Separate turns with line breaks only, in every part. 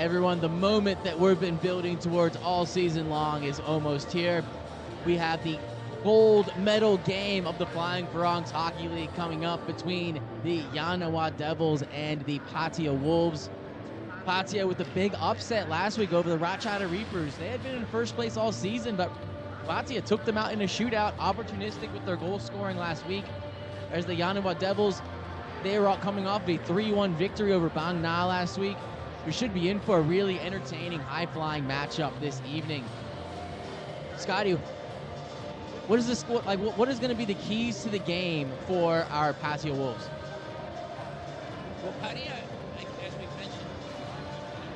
everyone. The moment that we've been building towards all season long is almost here. We have the gold medal game of the Flying Farangs Hockey League coming up between the Yanawa Devils and the Pattaya Wolves. Pattaya with a big upset last week over the Ratchada Reapers. They had been in first place all season, but Pattaya took them out in a shootout, opportunistic with their goal scoring last week. As the Yanawa Devils, they were coming off a 3-1 victory over Bang Na last week. We should be in for a really entertaining, high-flying matchup this evening. Scotty, what is this like? What is going to be the keys to the game for our Pattaya Wolves?
Well, Pattaya, as we've mentioned,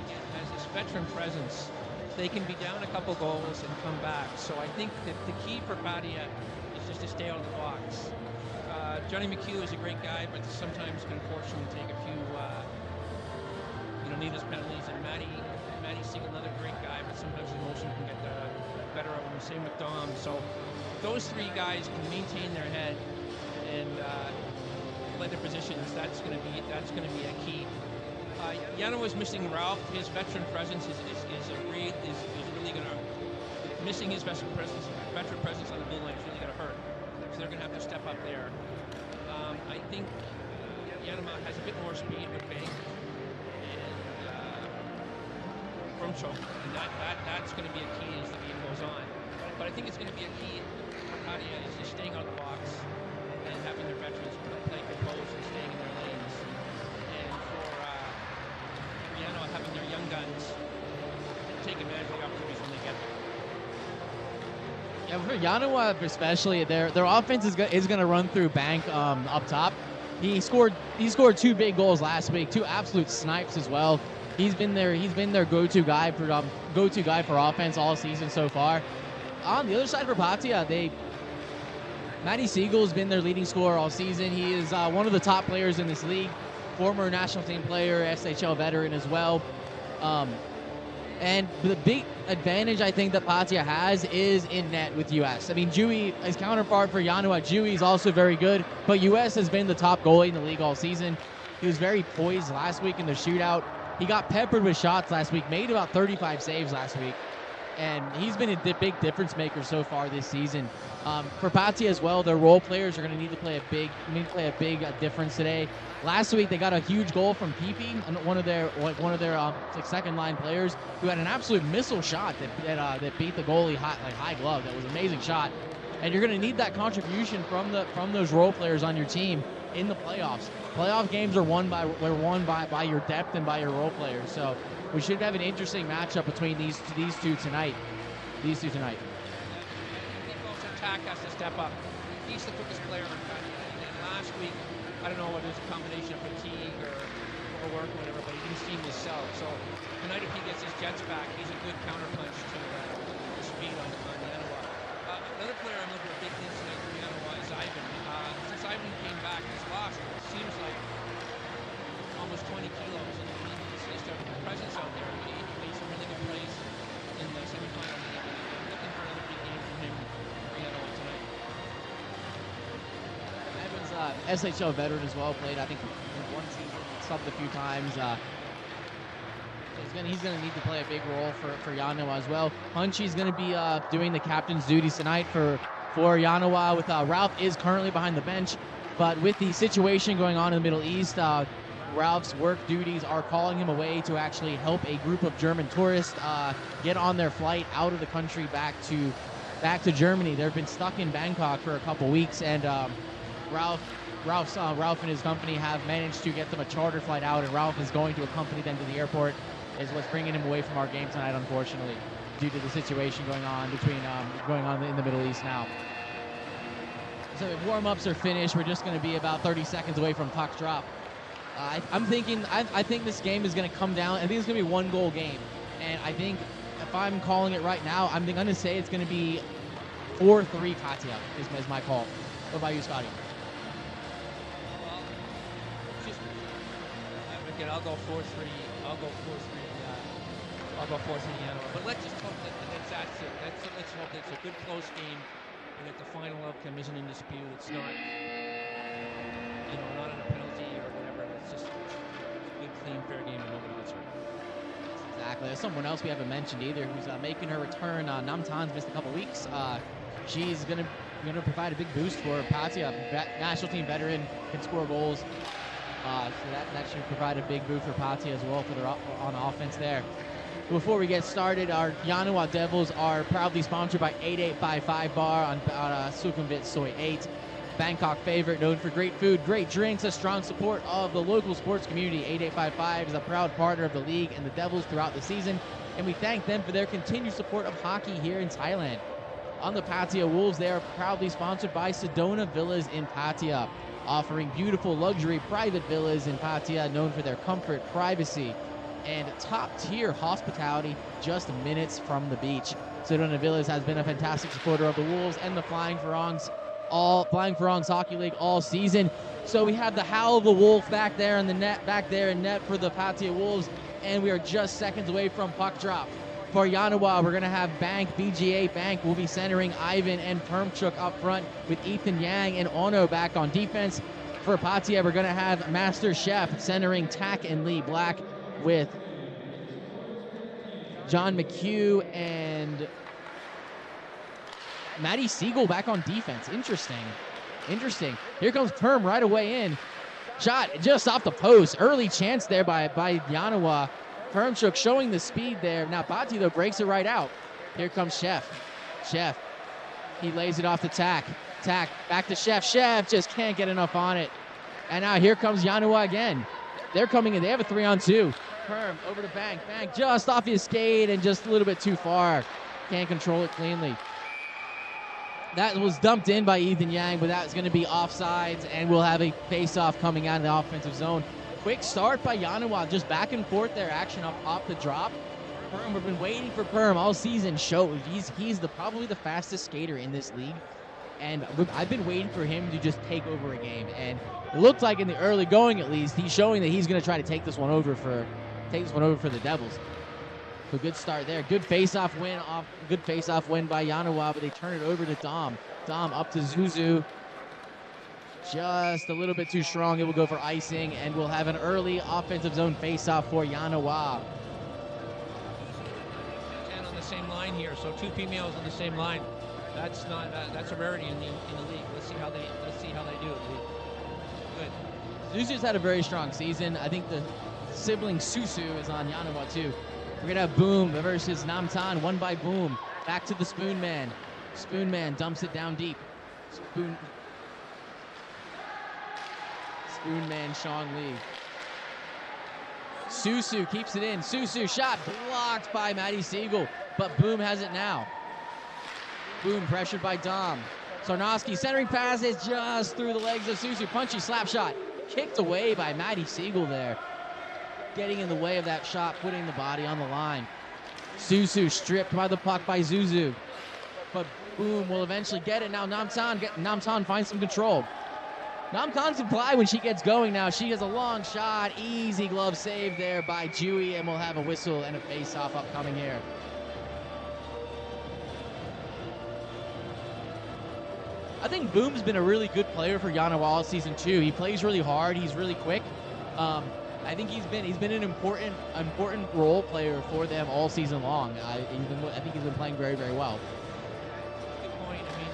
again, has this veteran presence. They can be down a couple goals and come back. So I think that the key for Pattaya is just to stay out of the box. Johnny McHugh is a great guy, but sometimes can unfortunately take a few, needless penalties. And Matty Siegel, another great guy, but sometimes emotion can get better of him. Same with Dom. So those three guys can maintain their head and play their positions. That's going to be a key. Yano is missing Ralph. His veteran presence is really going to missing his veteran presence on the blue line is really going to hurt. So they're going to have to step up there. I think Yanama has a bit more speed with Bank and Brumcho, and that's going to be a key as the game goes on. But I think it's going to be a key for Pattaya is just staying out of the box and having their veterans play composed and staying in their lanes. And for Yanama having their young guns take advantage of the opportunities when they get them.
Yeah, for Yanawa especially, their offense is going to run through Bank up top. He scored 2 big goals last week, 2 absolute snipes as well. He's been their go-to guy for offense all season so far. On the other side for Pattaya, Matty Siegel has been their leading scorer all season. He is one of the top players in this league, former national team player, SHL veteran as well. And the big advantage I think that Pattaya has is in net with US. I mean, Dewey, his counterpart for Yanawa, Dewey is also very good, but US has been the top goalie in the league all season. He was very poised last week in the shootout. He got peppered with shots last week, made about 35 saves last week, and he's been a big difference maker so far this season. For Pattaya as well, their role players are going to need to play a big difference today. Last week they got a huge goal from Pepe, one of their second line players, who had an absolute missile shot that beat the goalie high glove. That was an amazing shot, and you're going to need that contribution from those role players on your team in the playoffs. Playoff games are won by your depth and by your role players. So we should have an interesting matchup between these two tonight.
Attack has to step up. He's the quickest player on the and last week, I don't know whether it's a combination of fatigue or overwork or whatever, but he didn't seem to sell. So tonight, if he gets his jets back, he's a good counterpunch to the speed on Yanawa. Another player I'm looking at big things tonight for Yanawa is Ivan. Since Ivan came back, he's lost, it seems like, almost 20 kilos, and he's a presence out there. He made some really good plays in the semifinal. I'm looking for another big game from him.
Ivan's SHL veteran as well, played I think in one season, subbed a few times. He's gonna need to play a big role for Yanawa as well. Hunchy's gonna be doing the captain's duties tonight for Yanawa. With Ralph is currently behind the bench, but with the situation going on in the Middle East, Ralph's work duties are calling him away to actually help a group of German tourists get on their flight out of the country back to Germany. They've been stuck in Bangkok for a couple weeks, and Ralph and his company have managed to get them a charter flight out, and Ralph is going to accompany them to the airport. Is what's bringing him away from our game tonight, unfortunately, due to the situation going on in the Middle East now. So if warm-ups are finished, we're just going to be about 30 seconds away from puck drop. I think this game is going to come down. I think it's going to be a 1-goal game, and I think if I'm calling it right now, I'm going to say it's going to be 4-3 Pattaya is my call. What about you, Scotty?
Well, again, I'll go 4-3. I'll go 4-3 Yanawa. But let's just hope that's it. Let's hope it's a good close game and that the final outcome isn't in dispute. It's not, not on a penalty or whatever. It's just a good, clean, fair game and nobody gets hurt.
That's Exactly. There's someone else we haven't mentioned either who's making her return. Namtan's missed a couple weeks. She's gonna provide a big boost for Patia. National team veteran, can score goals. So that should provide a big boost for Patia as well for their on offense there. Before we get started, our Yanawa Devils are proudly sponsored by 8855 Bar on Sukhumvit Soy 8. Bangkok favorite, known for great food, great drinks, a strong support of the local sports community. 8855 is a proud partner of the league and the Devils throughout the season, and we thank them for their continued support of hockey here in Thailand. On the Patia Wolves, they are proudly sponsored by Sedona Villas in Patia, offering beautiful luxury private villas in Patia, known for their comfort, privacy, and top-tier hospitality just minutes from the beach. Sedona Villas has been a fantastic supporter of the Wolves and the Flying Farangs Hockey League all season. So we have the Howl of the Wolf back there in the net, for the Patia Wolves, and we are just seconds away from puck drop. For Yanawa, we're going to have BGA Bank will be centering Ivan and Permchuk up front with Ethan Yang and Ono back on defense. For Patia, we're going to have Master Chef centering Tack and Lee Black with John McHugh and Maddie Siegel back on defense. Interesting. Here comes Perm right away in. Shot just off the post. Early chance there by Yanawa. Permchuk showing the speed there. Now Patia, though, breaks it right out. Here comes Chef. He lays it off to Tack. Back to Chef. Chef just can't get enough on it. And now here comes Yanawa again. They're coming in. They have a 3-on-2. Perm over to Bank. Bank just off his skate and just a little bit too far. Can't control it cleanly. That was dumped in by Ethan Yang, but that's going to be offsides, and we'll have a face-off coming out of the offensive zone. Quick start by Yanawa, just back and forth there, action up the drop. Perm, we've been waiting for Perm all season. He's probably the fastest skater in this league, and I've been waiting for him to just take over a game. And it looked like in the early going, at least, he's showing that he's going to try to take this one over for the Devils. So good start there. Good face-off win by Yanawa, but they turn it over to Dom. Dom up to Zuzu. Just a little bit too strong. It will go for icing, and we'll have an early offensive zone face-off for Yanawa.
10 on the same line here, so 2 females on the same line. That's not that's a rarity in the league. Let's see how they do it. Good.
Zuzu's had a very strong season. I think the sibling Susu is on Yanawa too. We're gonna have Boom versus Namtan, won by Boom. Back to the Spoon Man. Spoon Man dumps it down deep. Spoon Man Sean Lee. Susu keeps it in. Susu shot blocked by Maddie Siegel, but Boom has it now. Boom pressured by Dom. Sarnowski centering pass is just through the legs of Susu. Punchy slap shot kicked away by Maddie Siegel there. Getting in the way of that shot, putting the body on the line. Susu stripped by the puck by Zuzu. But Boom will eventually get it. Now Namtan finds some control. Namtan can fly when she gets going now. She has a long shot. Easy glove save there by Dewey, and we'll have a whistle and a face-off upcoming here. I think Boom's been a really good player for Yanawa all season too. He plays really hard. He's really quick. I think he's been an important role player for them all season long. I think he's been playing very, very well.
Good point. I mean,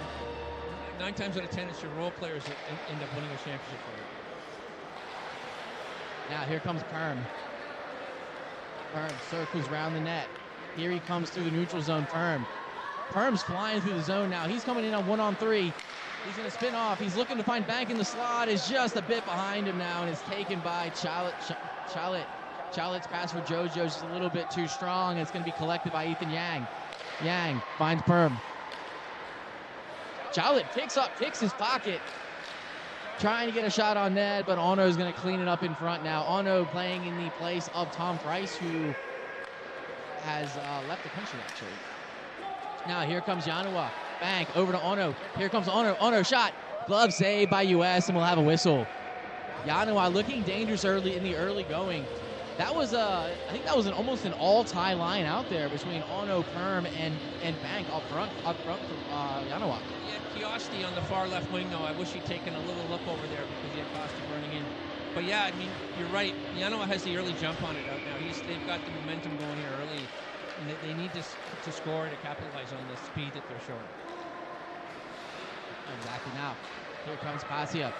9 times out of 10, it's your role players that end up winning a championship for you.
Now here comes Perm. Perm circles around the net. Here he comes through the neutral zone. Perm's flying through the zone now. He's coming in on 1-on-3. He's going to spin off. He's looking to find Bank in the slot. Is just a bit behind him now, and it's taken by Chalet. Chalet's pass for Jojo just a little bit too strong. It's going to be collected by Ethan Yang. Yang finds Perm. Chalet picks his pocket, trying to get a shot on net, but Ono's going to clean it up in front now. Ono playing in the place of Tom Price, who has left the country, actually. Now here comes Yanawa. Bank over to Ono. Here comes Ono. Ono shot. Glove save by US, and we'll have a whistle. Yanawa looking dangerous in the early going. That was I think that was almost an all-tie line out there between Ono, Perm, and Bank up front for Yanawa.
Yeah, Kiosti on the far left wing though. I wish he'd taken a little look over there because he had Costi running in. But yeah, I mean, you're right. Yanoa has the early jump on it out now. They've got the momentum going here early, and they need to score to capitalize on the speed that they're showing.
Exactly now. Here comes Pasia.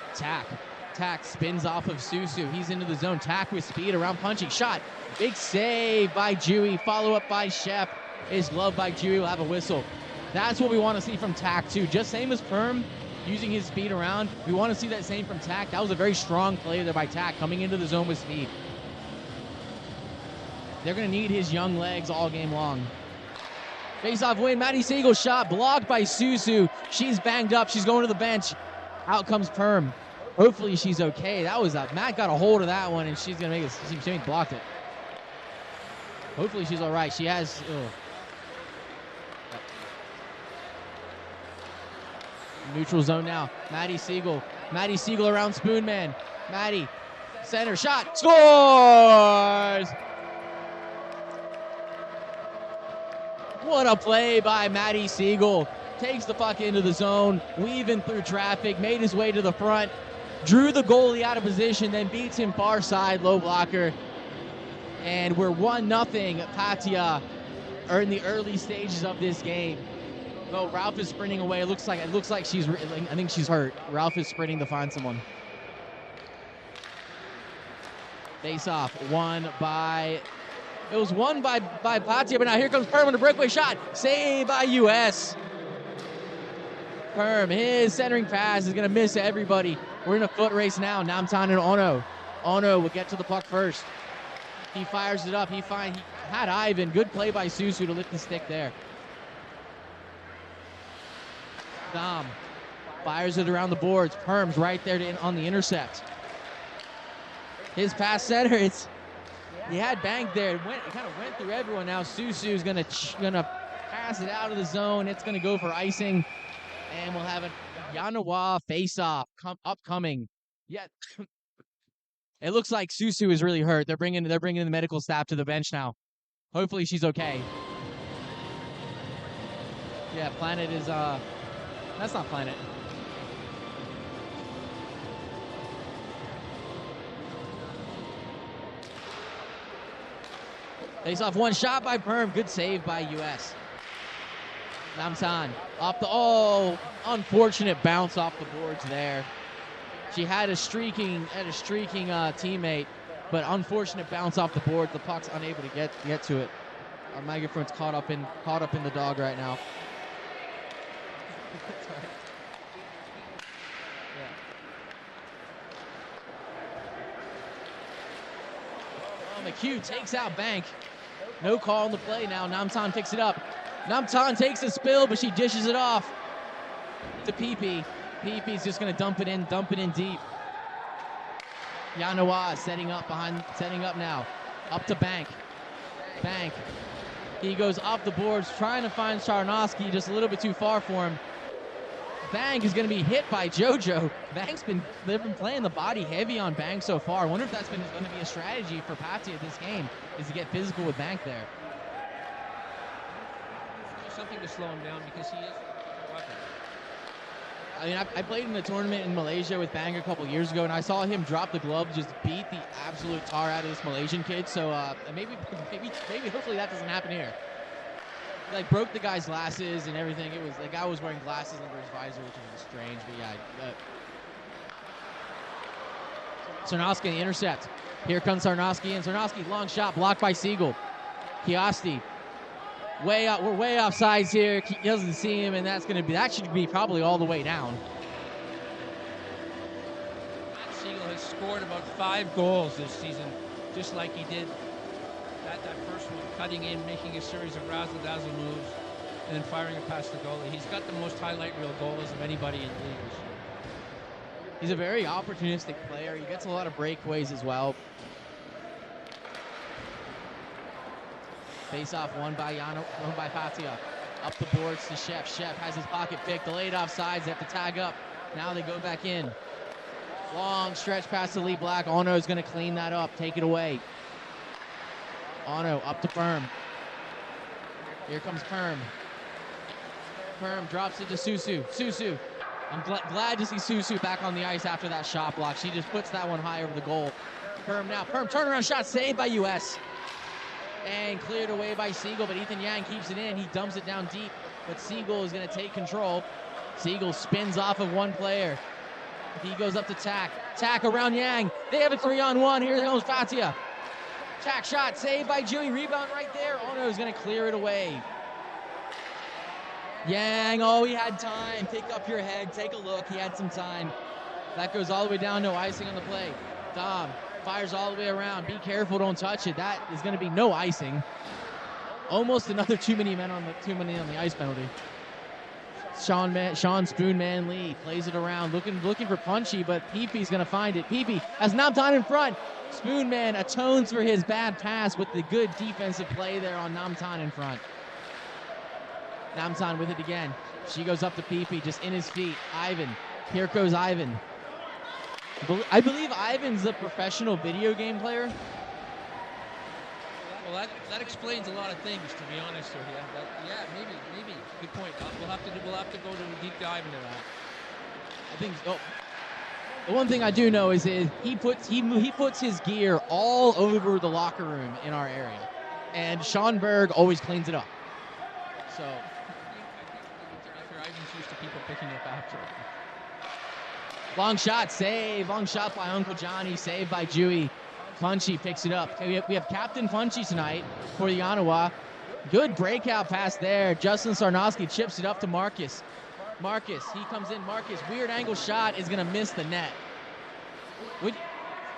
Tack spins off of Susu. He's into the zone. Tack with speed around punching. Shot. Big save by Dewey. Follow up by Shep. Is gloved by Dewey. Will have a whistle. That's what we want to see from Tack too. Just same as Perm, using his speed around. We want to see that same from Tack. That was a very strong play there by Tack, coming into the zone with speed. They're going to need his young legs all game long. Face-off win. Maddie Siegel shot blocked by Susu. She's banged up. She's going to the bench. Out comes Perm. Hopefully she's okay. That was Matt got a hold of that one, and she's going to make it. She blocked it. Hopefully she's all right. She has... Neutral zone now. Maddie Siegel around Spoonman. Maddie, center shot, scores! What a play by Maddie Siegel. Takes the puck into the zone, weaving through traffic, made his way to the front, drew the goalie out of position, then beats him far side, low blocker. And we're 1-0 Patia in the early stages of this game. No, Ralph is sprinting away. It looks like she's. I think she's hurt. Ralph is sprinting to find someone. Face off. Won by Patia, but now here comes Perm on a breakaway shot. Saved by US. Perm, his centering pass is gonna miss everybody. We're in a foot race now. Namtan and Ono. Ono will get to the puck first. He fires it up. He had Ivan. Good play by Susu to lift the stick there. Dom fires it around the boards. Perm's right there on the intercept. His pass center, he had banked there. It kind of went through everyone. Now Susu's gonna pass it out of the zone. It's gonna go for icing, and we'll have a Yanawa face-off upcoming. Yeah, it looks like Susu is really hurt. They're bringing the medical staff to the bench now. Hopefully she's okay. Yeah, Planet is That's not Planet. Face off, one shot by Perm. Good save by US. Namsan off the unfortunate bounce off the boards there. She had a streaking teammate, but unfortunate bounce off the board. The puck's unable to get to it. Our microphone's caught up in the dog right now. McHugh takes out Bank. No call on the play now. Namtan picks it up. Namtan takes a spill, but she dishes it off to Peepee. Peepee's just going to dump it in deep. Yanawa setting up now. Up to Bank. He goes off the boards, trying to find Charnoski, just a little bit too far for him. Bang is going to be hit by JoJo. They've been playing the body heavy on Bang so far. I wonder if that's going to be a strategy for Patia this game, is to get physical with Bank there.
Something to slow him down, because he is a weapon.
I mean, I played in the tournament in Malaysia with Bang a couple years ago, and I saw him drop the glove, just beat the absolute tar out of this Malaysian kid. So maybe hopefully that doesn't happen here. He broke the guy's glasses and everything. It was the guy was wearing glasses under his visor, which was strange. But yeah. Sarnowski the intercept. Here comes Sarnowski, and Sarnowski long shot blocked by Siegel. Kiasti. We're way off sides here. He doesn't see him, and that should be probably all the way down.
Matt Siegel has scored about 5 goals this season, just like he did that first one, cutting in, making a series of razzle-dazzle moves, and then firing it past the goalie. He's got the most highlight reel goals of anybody in the league.
He's a very opportunistic player. He gets a lot of breakaways as well. Face-off won by Patia. Up the boards to Shep. Shep has his pocket picked. Delayed offsides. They have to tag up. Now they go back in. Long stretch past the Lee Black. Ono's going to clean that up. Take it away. Ono up to Perm. Here comes Perm. Perm drops it to Susu. Susu I'm glad to see Susu back on the ice after that shot block. She just puts that one high over the goal. Perm now. Perm turnaround shot saved by US. And cleared away by Siegel, but Ethan Yang keeps it in. He dumps it down deep, but Siegel is going to take control. Siegel spins off of one player. He goes up to Tack. Tack around Yang. They have a 3-on-1. Here comes Fatia. Tack shot saved by Dewey. Rebound right there. Ono is going to clear it away. Yang, oh, he had time. Pick up your head. Take a look. He had some time. That goes all the way down. No icing on the play. Dom fires all the way around. Be careful. Don't touch it. That is going to be no icing. Almost another too many on the ice penalty. Sean Spoonman Lee plays it around, looking for Punchy, but Peepy's going to find it. Peepy has Namtan in front. Spoonman atones for his bad pass with the good defensive play there on Namtan in front. Namtan with it again. She goes up to Peepy, just in his feet. Ivan. Here goes Ivan. I believe Ivan's a professional video game player.
Well, that explains a lot of things, to be honest with you. Yeah, maybe. Good point. We'll have to go to a deep dive into that.
I think. Oh, the one thing I do know is he puts his gear all over the locker room in our area, and Sean Berg always cleans it up. So.
Ivan's used to people picking it up after.
Long shot, save. Long shot by Uncle Johnny, saved by Dewey. Punchy picks it up. Okay, we have Captain Punchy tonight for the Ottawa. Good breakout pass there. Justin Sarnowski chips it up to Marcus. Marcus, he comes in. Marcus, weird angle shot is going to miss the net.
It's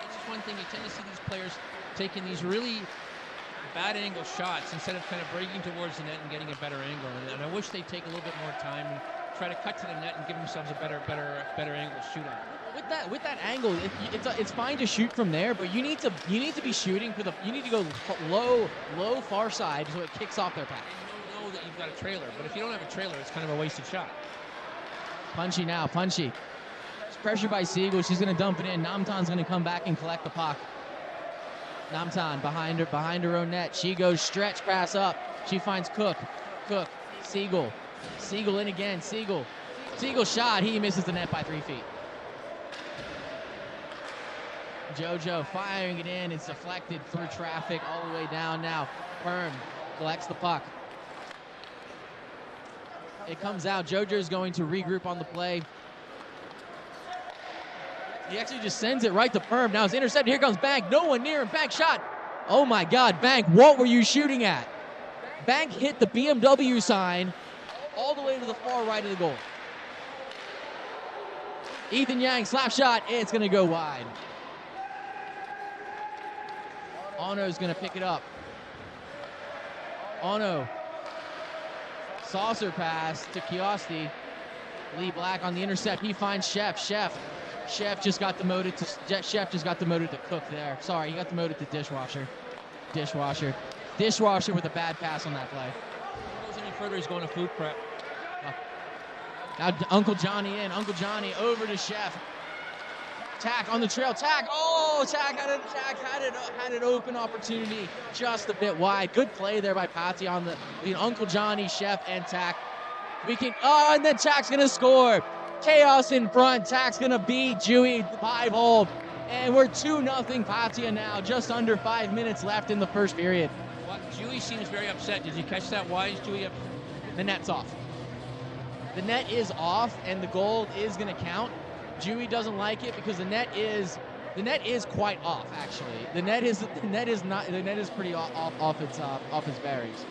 just one thing. You tend to see these players taking these really bad angle shots instead of kind of breaking towards the net and getting a better angle. And I wish they'd take a little bit more time and try to cut to the net and give themselves a better angle shootout.
With that angle, it's fine to shoot from there, but you need to be shooting you need to go low far side so it kicks off their pass.
You know that you've got a trailer, but if you don't have a trailer, it's kind of a wasted shot.
Punchy now, Punchy. It's pressured by Siegel. She's going to dump it in. Namtan's going to come back and collect the puck. Namtan behind her own net. She goes stretch pass up. She finds Cook. Siegel in again. Siegel shot. He misses the net by 3 feet. JoJo firing it in. It's deflected through traffic all the way down now. Perm collects the puck. It comes out. JoJo's going to regroup on the play. He actually just sends it right to Perm. Now it's intercepted. Here comes Bank. No one near him. Bank shot. Oh my God, Bank, what were you shooting at? Bank hit the BMW sign all the way to the far right of the goal. Ethan Yang, slap shot. It's going to go wide. Ono's going to pick it up. Ono. Saucer pass to Kiosti. Lee Black on the intercept. He finds Chef. Chef just got demoted to Cook there. Sorry, he got demoted to Dishwasher. Dishwasher with a bad pass on that play.
If he goes any further, he's going to food prep.
Now Uncle Johnny in. Uncle Johnny over to Chef. Tack on the trail. Tack. Oh, Tack had an open opportunity just a bit wide. Good play there by Patty on between Uncle Johnny, Chef, and Tack. And then Tack's gonna score. Chaos in front. Tack's gonna beat Dewey 5-hole. And we're 2-0 Patia now. Just under 5 minutes left in the first period.
Well, Dewey seems very upset. Did you catch that? Why is Dewey upset?
The net's off. The net is off, and the goal is gonna count. Dewey doesn't like it because the net is quite off. Actually, the net is pretty off its bearings.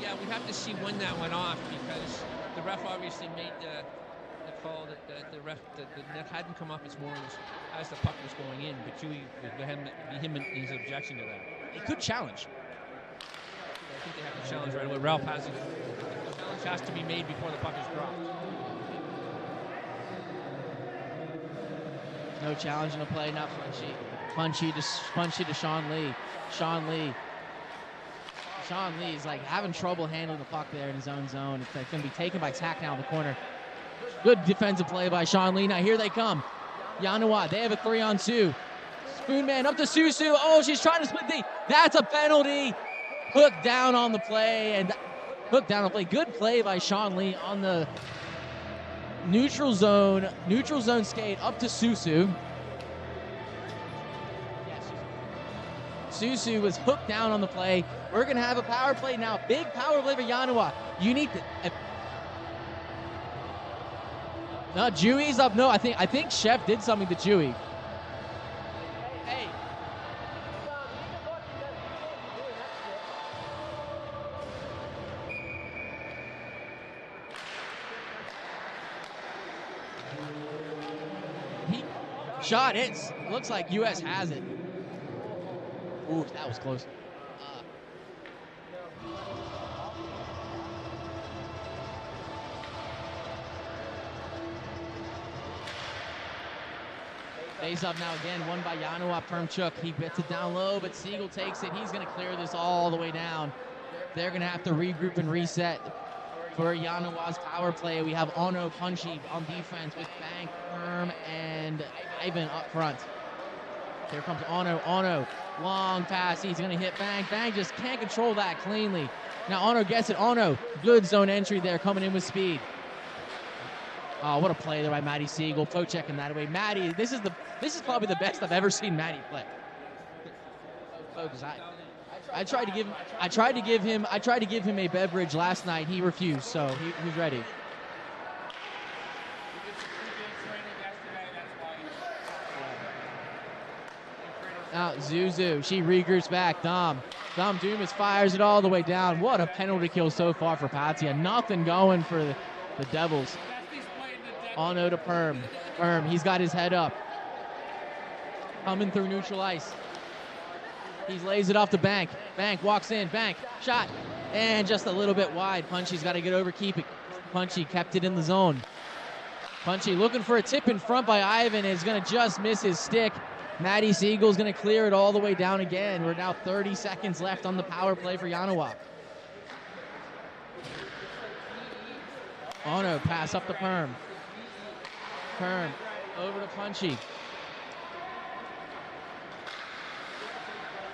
Yeah, we have to see when that went off because the ref obviously made the call that the net hadn't come off its moorings as the puck was going in, but Dewey him and his objection to that.
He could challenge.
I think they have to challenge right away. Ralph has it. The challenge has to be made before the puck is dropped.
No challenge in the play, not Punchy to Sean Lee. Sean Lee's like having trouble handling the puck there in his own zone. It's going to be taken by Tack now in the corner. Good defensive play by Sean Lee. Now here they come. Yanawa, they have a 3-on-2. Spoonman up to Susu. Oh, she's trying to split D. That's a penalty. Hook down on the play. Good play by Sean Lee on the neutral zone skate up to Susu. Susu was hooked down on the play. We're going to have a power play now. Big power play for Yanawa. You need to... No, Jewy's up. No, I think Chef did something to Jewy. Hey. Shot. It looks like U.S. has it. Ooh, that was close. Face up now again, won by Yanawa Permchuk. He gets it down low, but Siegel takes it. He's going to clear this all the way down. They're going to have to regroup and reset for Yanawa's power play. We have Ono Punchy on defense with Bank, Perm, and Ivan up front. Here comes Ono. Ono, long pass. He's going to hit Bank. Bank just can't control that cleanly. Now Ono gets it. Ono, good zone entry there, coming in with speed. Oh, what a play there by Matty Siegel. Toe checking that away. Matty, this is probably the best I've ever seen Matty play. Focus. I tried to give him a beverage last night. He refused, so he's ready. Now Zuzu, she regroups back. Dom Dumas fires it all the way down. What a penalty kill so far for Patia. Nothing going for the Devils. Ono to Perm. Perm, he's got his head up. Coming through neutral ice. He lays it off to Bank. Bank walks in. Bank, shot. And just a little bit wide. Punchy's got to get over, keep it. Punchy kept it in the zone. Punchy looking for a tip in front by Ivan. Is going to just miss his stick. Matty Siegel's going to clear it all the way down again. We're now 30 seconds left on the power play for Yanawa. Ono, pass up to Perm. Perm, over to Punchy.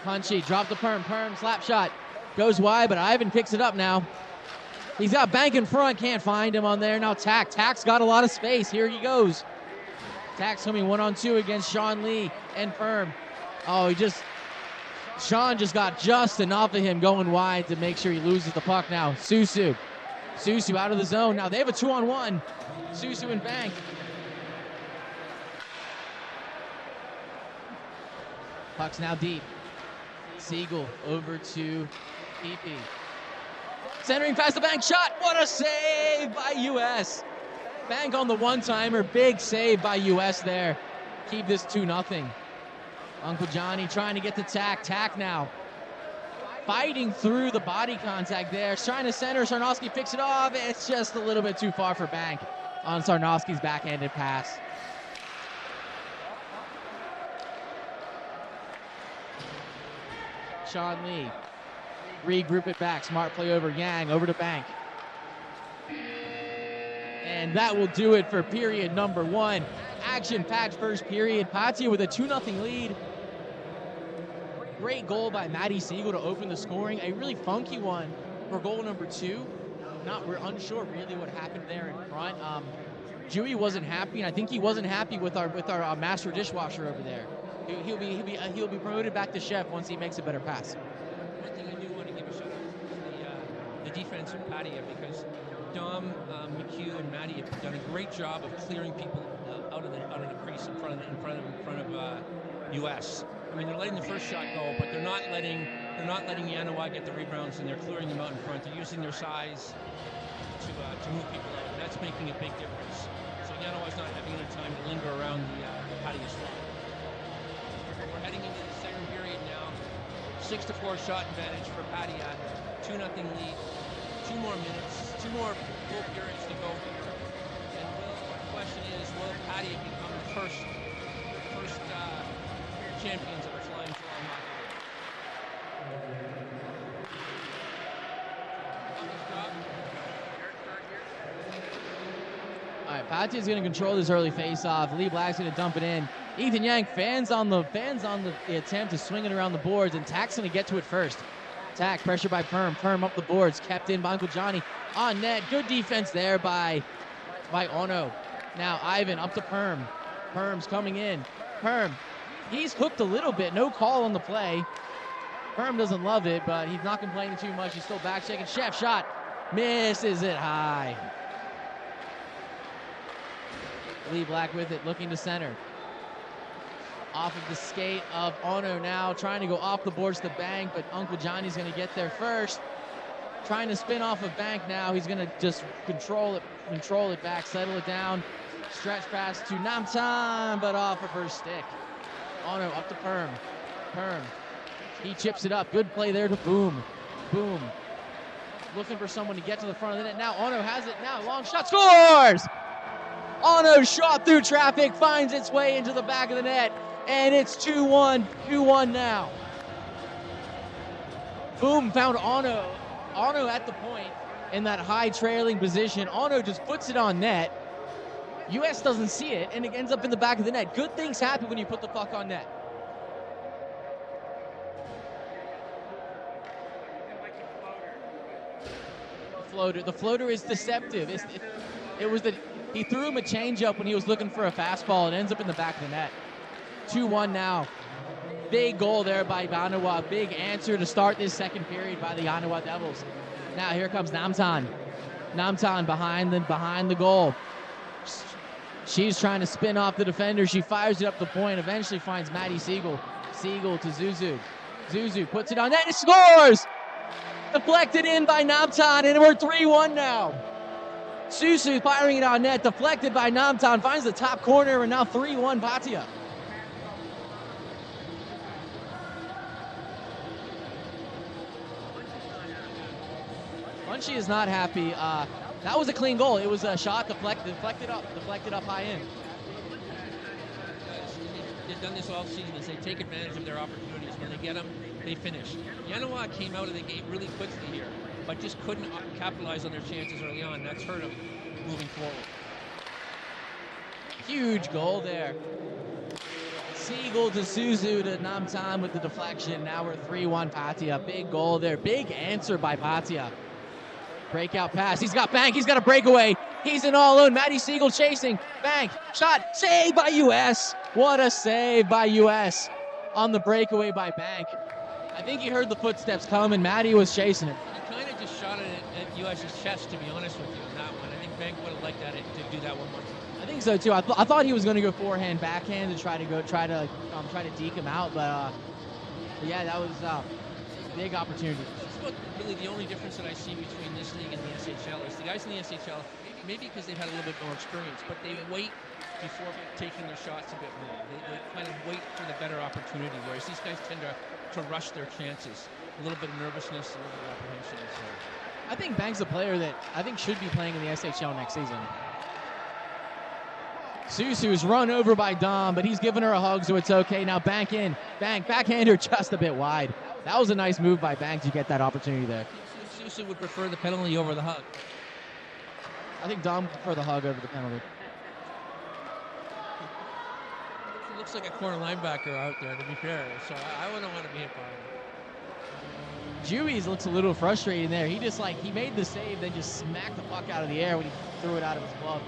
Punchy, drop the Perm. Perm, slap shot. Goes wide, but Ivan picks it up now. He's got Bank in front, can't find him on there. Now Tack. Tack's got a lot of space. Here he goes. Tack's coming 1-on-2 against Sean Lee and Perm. Oh, Sean just got just enough of him going wide to make sure he loses the puck now. Susu out of the zone. Now they have a 2-on-1. Susu and Bank. Puck's now deep. Siegel over to PP. Centering past the Bank, shot. What a save by U.S. Bank on the one-timer. Big save by U.S. there. Keep this 2-0. Uncle Johnny trying to get the Tack. Tack now fighting through the body contact there. Trying to center. Sarnowski picks it off. It's just a little bit too far for Bank on Sarnowski's backhanded pass. Sean Lee. Regroup it back. Smart play over Yang. Over to Bank. And that will do it for period number 1. Action-packed first period. Patia with a 2-0 lead. Great goal by Matty Siegel to open the scoring. A really funky one for goal number 2. We're unsure really what happened there in front. Dewey wasn't happy, and I think he wasn't happy with our master dishwasher over there. He'll be promoted back to chef once he makes a better pass.
One thing I do want to give a shout out to the defense of Patia, because Dom, McHugh, and Matty have done a great job of clearing people out of the crease in front of US. I mean, they're letting the first shot go, but they're not letting Yanawa get the rebounds, and they're clearing them out in front. They're using their size to move people out, and that's making a big difference. So Yanawa's not having any time to linger around the Patia's flank. We're heading into the second period now. 6-4 shot advantage for Patia. 2-0 lead. 2 more minutes. 2 more full periods to go here. And the question is, will Patia become the first champions of the Flying Toronto
All right, Patia's going to control this early face-off. Lee Black's going to dump it in. Ethan Yang fans on the attempt to swing it around the boards, and Tack's going to get to it first. Tack, pressure by Perm. Perm up the boards, kept in by Uncle Johnny on net. Good defense there by by Ono. Now Ivan up to Perm. Perm's coming in. Perm, he's hooked a little bit. No call on the play. Perm doesn't love it, but he's not complaining too much. He's still back checking. Chef shot. Misses it high. Lee Black with it, looking to center. Off of the skate of Ono now, trying to go off the boards to Bank, but Uncle Johnny's going to get there first. Trying to spin off of Bank now. He's going to just control it back, settle it down. Stretch pass to Namtan, but off of her stick. Ono up to Perm. Perm. He chips it up. Good play there to Boom. Boom. Looking for someone to get to the front of the net. Now Ono has it. Now long shot. Scores! Ono shot through traffic, finds its way into the back of the net. And it's 2-1. 2-1 now. Boom found Ono. Ono at the point in that high trailing position. Ono just puts it on net. US doesn't see it, and it ends up in the back of the net. Good things happen when you put the puck on net. The floater is deceptive. He threw him a changeup when he was looking for a fastball. It ends up in the back of the net. 2-1 now. Big goal there by Yanawa. Big answer to start this second period by the Yanawa Devils. Now here comes Namtan. Namtan behind the goal. She's trying to spin off the defender. She fires it up the point. Eventually finds Maddie Siegel. Siegel to Zuzu. Zuzu puts it on net and scores! Deflected in by Namtan, and we're 3-1 now. Susu firing it on net, deflected by Namtan, finds the top corner, and now 3-1 Bhatia. Munchie is not happy. That was a clean goal. It was a shot deflected up high in.
They've done this all season. Is they take advantage of their opportunities. When they get them, they finish. Yanawa came out of the game really quickly here, but just couldn't capitalize on their chances early on. That's hurt them moving forward.
Huge goal there. Siegel to Suzu to Namtan with the deflection. Now we're 3-1 Bhatia. Big goal there. Big answer by Bhatia. Breakout pass. He's got Bank. He's got a breakaway. He's in all alone. Maddie Siegel chasing. Bank. Shot. Save by US. What a save by US on the breakaway by Bank. I think he heard the footsteps come and Maddie was chasing him.
He kind of just shot it at US's chest, to be honest with you, in that one. I think Bank would have liked that to do that one more time.
I think so too. I thought he was going to go forehand, backhand to try to deke him out, but yeah, that was a big opportunity.
That's about really the only difference that I see between this league and the SHL is the guys in the SHL, maybe because they've had a little bit more experience, but they wait before taking their shots a bit more. They kind of wait for the better opportunity, whereas these guys tend to rush their chances. A little bit of nervousness, a little bit of apprehension. So.
I think Bank's a player that I think should be playing in the SHL next season. Susu's run over by Dom, but he's giving her a hug, so it's okay. Now Bank in. Bank, backhander just a bit wide. That was a nice move by Bank to get that opportunity there.
Susu would prefer the penalty over the hug.
I think Dom would prefer the hug over the penalty.
He looks like a corner linebacker out there, to be fair, so I wouldn't want to be hit by him.
Juies looks a little frustrated there. He made the save, then just smacked the puck out of the air when he threw it out of his glove.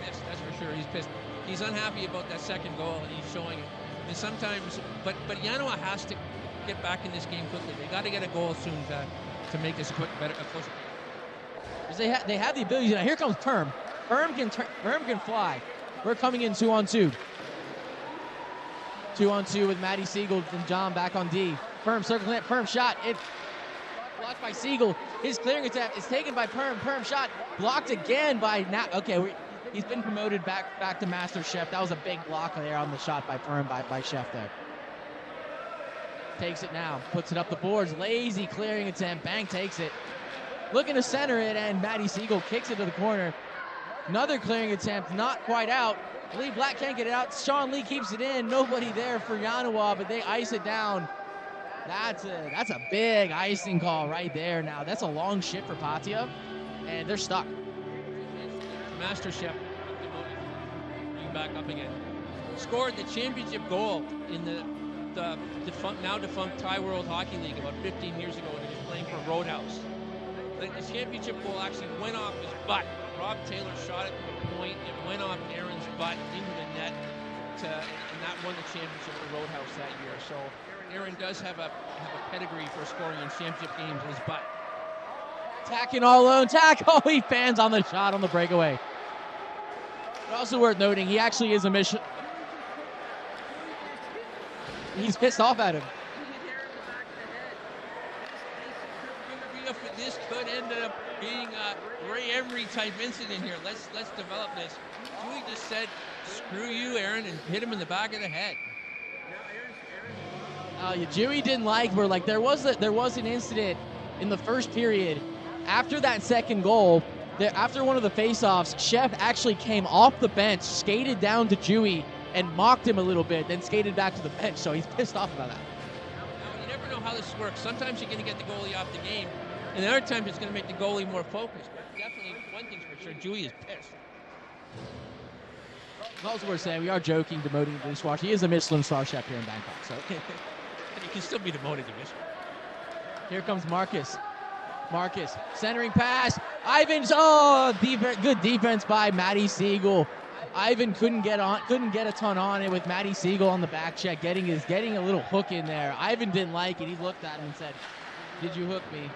Yes, that's for sure. He's pissed. He's unhappy about that second goal, and he's showing it. And sometimes, but Yanawa has to get back in this game quickly. They got to get a goal soon to make this a closer.
They have the ability. Now here comes Perm. Perm can fly. We're coming in 2-on-2. 2-on-2 with Maddie Siegel and John back on D. Perm circling it. Perm shot. It blocked by Siegel. His clearing attempt is taken by Perm. Perm shot blocked again by he's been promoted back to Master Chef. That was a big block there on the shot by Perm by Chef there. Takes it now. Puts it up the boards. Lazy clearing attempt. Bank takes it. Looking to center it, and Maddie Siegel kicks it to the corner. Another clearing attempt, not quite out. Lee Black can't get it out. Sean Lee keeps it in. Nobody there for Yanawa, but they ice it down. That's a big icing call right there now. That's a long shift for Bhatia, and they're stuck.
Master Chef, bring back up again. Scored the championship goal in the now defunct Thai World Hockey League about 15 years ago when he was playing for Roadhouse. The championship goal actually went off his butt. Bob Taylor shot it to a point. It went off Aaron's butt into the net, and that won the championship at the Roadhouse that year. So Aaron does have a pedigree for scoring in championship games in his butt.
Tacking all alone. Tack. Oh, he fans on the shot on the breakaway. But also worth noting, he actually is a mission. He's pissed off at him.
This could end up being a Ray Emery type incident here. Let's develop this. Dewey just said, "Screw you, Aaron," and hit him in the back of the head.
Dewey didn't like where there was an incident in the first period after that second goal. After one of the faceoffs, Chef actually came off the bench, skated down to Dewey, and mocked him a little bit, then skated back to the bench. So he's pissed off about that.
Now, you never know how this works. Sometimes you're going to get the goalie off the game, and other times it's going to make the goalie more focused. But definitely, one thing's for sure, Dewey is pissed.
Also worth saying, we are joking, demoting the dishwasher. He is a Michelin star chef here in Bangkok. So
And he can still be demoted to Michelin.
Here comes Marcus. Marcus, centering pass. Ivan's, good defense by Matty Siegel. Ivan couldn't get a ton on it with Matty Siegel on the back check, getting a little hook in there. Ivan didn't like it. He looked at him and said, "Did you hook me?"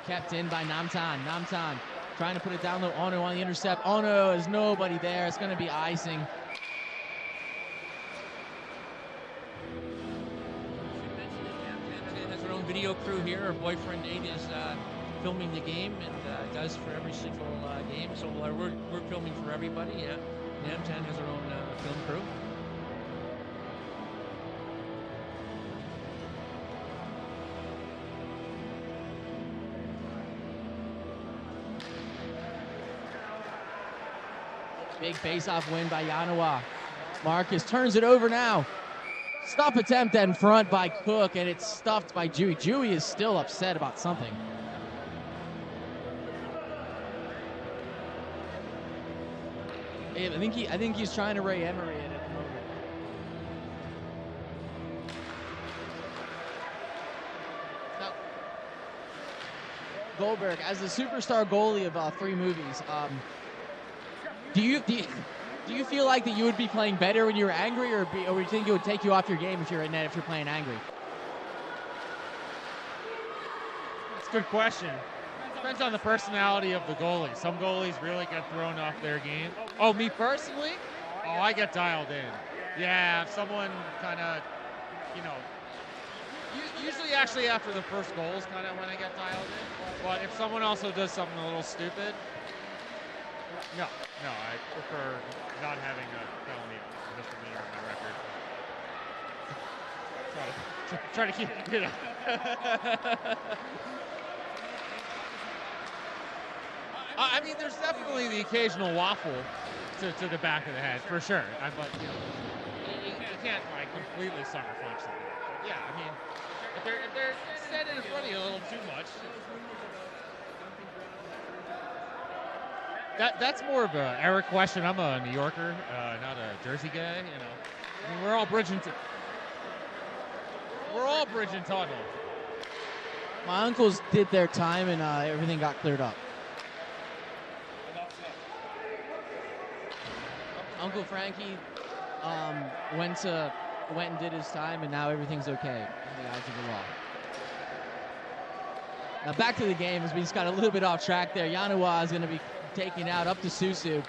Kept in by Namtan. Namtan trying to put it down low. Ono on the intercept. Ono, there's nobody there. It's going to be icing.
Has her own video crew here. Her boyfriend Nate is filming the game and does for every single game. So we're filming for everybody. Yeah, Namtan has her own film crew.
Big face-off win by Yanawa. Marcus turns it over now. Stuff attempt in front by Cook, and it's stuffed by Dewey. Dewey is still upset about something. I think he's trying to Ray Emery it at the moment. Now, Goldberg, as the superstar goalie of 3 movies, do you feel like that you would be playing better when you were angry, or do you think it would take you off your game if you're in net if you're playing angry?
That's a good question. Depends on the personality of the goalie. Some goalies really get thrown off their game. Oh, me personally? Oh, I get dialed in. Yeah, if someone kind of, usually actually after the first goal is kind of when I get dialed in. But if someone also does something a little stupid, no, I prefer not having a felony misdemeanor on my record. Try to keep it, I mean, there's definitely the occasional waffle to the back of the head, for sure. But, you can't, completely sucker punch them. But, yeah, I mean, if they're standing in front of you a little too much, that's more of a Eric question. I'm a New Yorker, not a Jersey guy, I mean, we're all bridging tunnel.
My uncles did their time, and everything got cleared up. Uncle Frankie went and did his time, and now everything's okay in the eyes of the law. Now back to the game, as we just got a little bit off track there. Yanawa is going to be taken out up to Susu.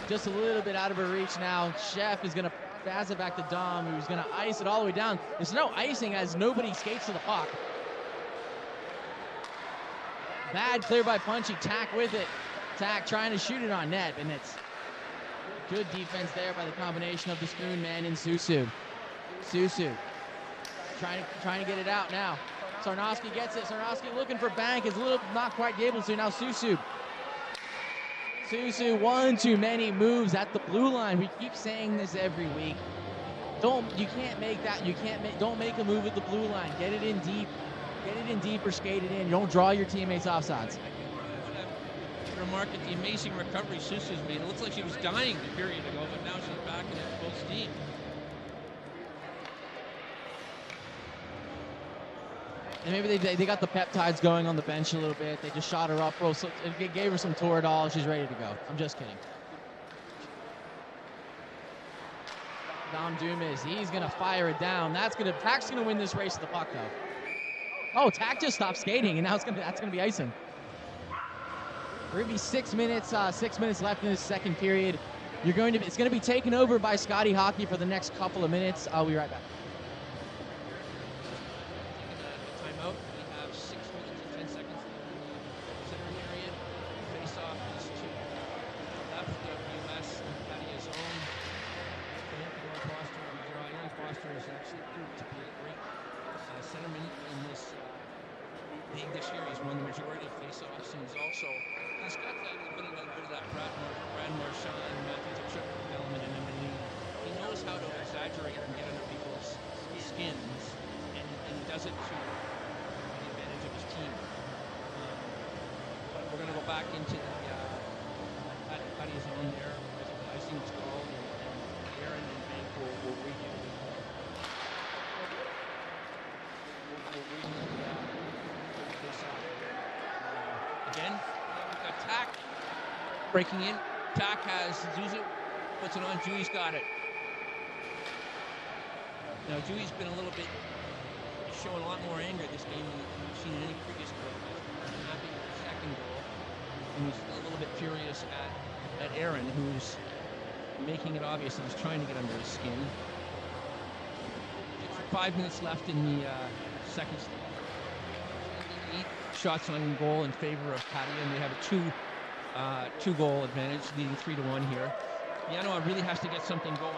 Just a little bit out of her reach now. Chef is going to pass it back to Dom, who's going to ice it all the way down. There's no icing as nobody skates to the puck. Bad clear by Punchy. Tack with it. Tack trying to shoot it on net, and it's good defense there by the combination of the Spoon Man and Susu. Susu trying to get it out now. Sarnowski gets it. Sarnowski looking for Bank. Is not quite able to. Now Susu. Susu, one too many moves at the blue line. We keep saying this every week. Don't make a move at the blue line. Get it in deep. Get it in deep or skate it in. You don't draw your teammates offsides.
Remark at the amazing recovery Susu's made. It looks like she was dying a period ago, but now she's back in full steam.
And maybe they got the peptides going on the bench a little bit. They just shot her up, gave her some Toradol. She's ready to go. I'm just kidding. Dom Dumas, he's gonna fire it down. Tack's gonna win this race to the puck though. Oh, Tack just stopped skating, and now that's gonna be icing. We're gonna be 6 minutes left in this second period. It's gonna be taken over by Scotty Hockey for the next couple of minutes. I'll be right back.
Timeout. We have 6 minutes and 10 seconds center period. Face off is to the left of US and Patty's own. Aaron Foster has actually proved to be a great centerman in this league this year. He's won the majority of face-offs, and he's got a little bit of that Brad Marchand and Matthew Tkachuk element in him, and he knows how to exaggerate and get under people's skins, and he does it to the advantage of his team. But we're going to go back into the Patty's zone there with icing's called, and Aaron and Bank will redo again. We've got Tack breaking in. Tack has Zuzu, puts it on. Dewey's got it. Now Dewey's been a little bit showing a lot more anger this game than we've seen in any previous goal. He's happy with the second goal, and he's a little bit furious at Aaron, who's making it obvious that he's trying to get under his skin. 5 minutes left in the second. 8 shots on goal in favor of Patty, and they have a two-goal advantage, leading 3-1 here. Yanoa really has to get something going.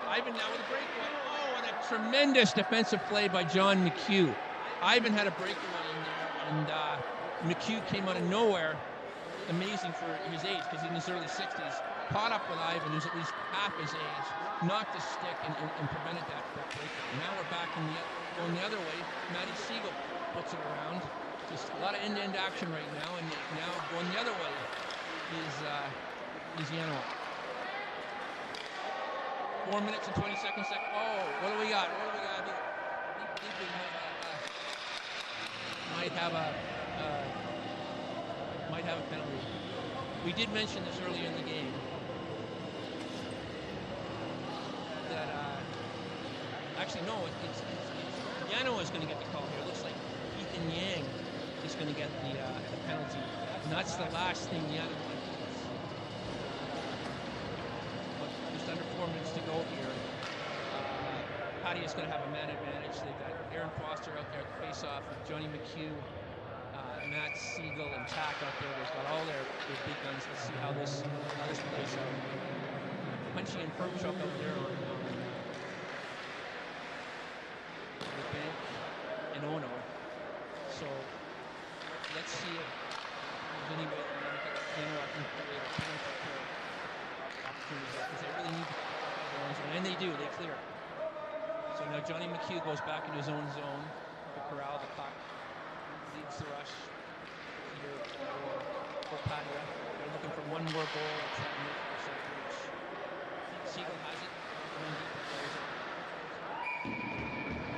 Ivan now with a breakaway. Oh, and a tremendous defensive play by John McHugh. Ivan had a breakaway in there, and McHugh came out of nowhere. Amazing for his age, because he's in his early 60s. Caught up with Ivan, who's at least half his age, knocked his stick and prevented that breakaway. Now we're back going the other way. Matty Siegel puts it around. Just a lot of end-to-end action right now, and now going the other way is Yanoa. 4 minutes and 20 seconds. Oh, what do we got? Might have a penalty. We did mention this earlier in the game that actually no, it's Yanoa is going to get the call here. It looks like Ethan Yang is going to get the penalty. And that's the last thing Yanoa does. Just under 4 minutes to go here. Patty is going to have a man advantage. They've got Aaron Foster out there at the face-off with Johnny McHugh, Matt Siegel, and Tack out there. They've got all their big guns. Let's see how this plays out. Punchy and Perpchuk out there with Bank and Ono. So let's see if there's any way that Yanoa can create a penalty kill opportunity, because they really need the own zone, and they do. They clear. So now Johnny McHugh goes back into his own zone to corral the puck. Leads the rush here for Padua. They're looking for one more goal. It's that mid-percent reach. Siegel has it.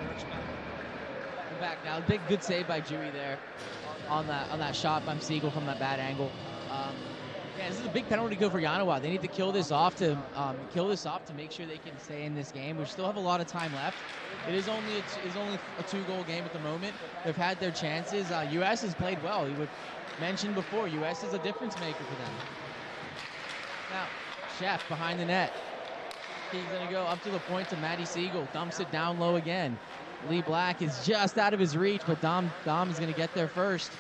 Eric's back.
We're back now. Big good save by Dewey there on that shot by Siegel from that bad angle. Yeah, this is a big penalty kill for Yanoa. They need to kill this off to make sure they can stay in this game. We still have a lot of time left. It is only a 2-goal game at the moment. They've had their chances. US has played well. You would mention before, US is a difference maker for them. Now, Chef behind the net. He's gonna go up to the point to Matty Siegel. Dumps it down low again. Lee Black is just out of his reach, but Dom is gonna get there first.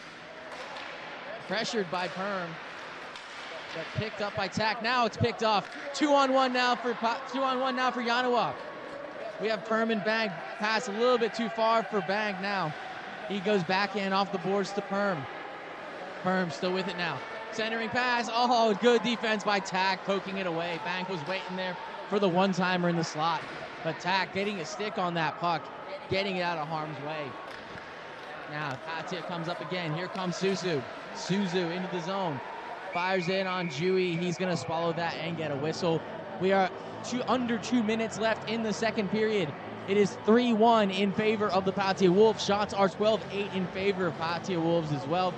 Pressured by Perm. But picked up by Tack. Now it's picked off. 2-on-1 now for Yanoa. We have Perm and Bang. Pass a little bit too far for Bang now. He goes backhand off the boards to Perm. Perm still with it now. Centering pass. Oh, good defense by Tack, poking it away. Bang was waiting there for the one-timer in the slot. But Tack getting a stick on that puck, getting it out of harm's way. Now, tip comes up again. Here comes Suzu. Suzu into the zone. Fires in on Dewey. He's going to swallow that and get a whistle. We are under 2 minutes left in the second period. It is 3-1 in favor of the Patia Wolves. Shots are 12-8 in favor of Patia Wolves as well.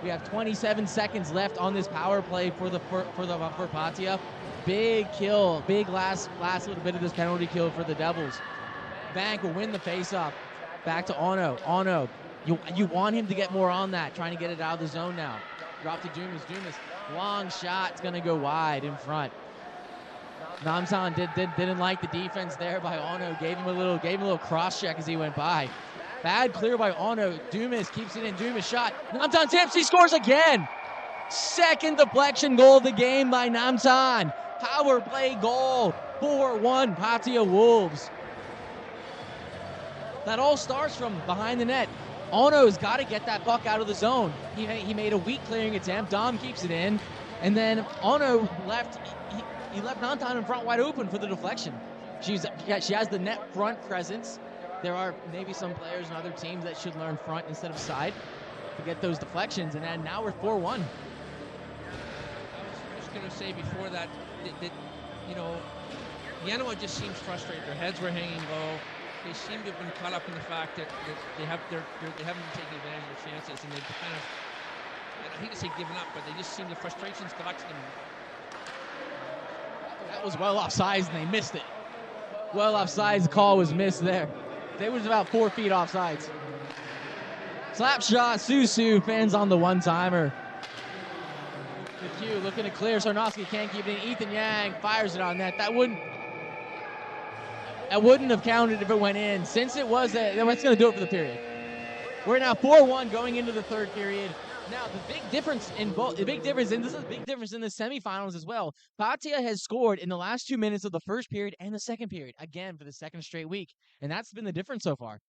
We have 27 seconds left on this power play for Patia. Big kill, big last little bit of this penalty kill for the Devils. Bank will win the faceoff. Back to Ono. Ono, you want him to get more on that, trying to get it out of the zone now. Drop to Dumas. Dumas, long shot, it's gonna go wide in front. Namsan didn't like the defense there by Ono. Gave him a little cross check as he went by. Bad clear by Ono. Dumas keeps it in. Dumas shot. Namsan tips. He scores again. Second deflection goal of the game by Namsan. Power play goal. 4-1 Patia Wolves. That all starts from behind the net. Ono's got to get that puck out of the zone. He made a weak clearing attempt. Dom keeps it in. And then Ono left. He left Nantan in front wide open for the deflection. She has the net front presence. There are maybe some players in other teams that should learn front instead of side to get those deflections. And then now we're 4-1.
I was just going to say before that, Yanoa just seems frustrated. Their heads were hanging low. They seem to have been caught up in the fact that they haven't been taking advantage of their chances, and they've kind of, I hate to say given up, but they just seem the frustrations got to them.
That was well offsides, and they missed it. Well offsides, the call was missed there. They was about 4 feet offsides. Slap shot, Susu, fans on the one-timer. McHugh looking to clear, Sarnowski can't keep it in. Ethan Yang fires it on net. That wouldn't have counted if it went in. Since it was, that's going to do it for the period. We're now 4-1 going into the third period. Now, the big difference in this is a big difference in the semifinals as well. Patia has scored in the last 2 minutes of the first period and the second period, again for the second straight week. And that's been the difference so far.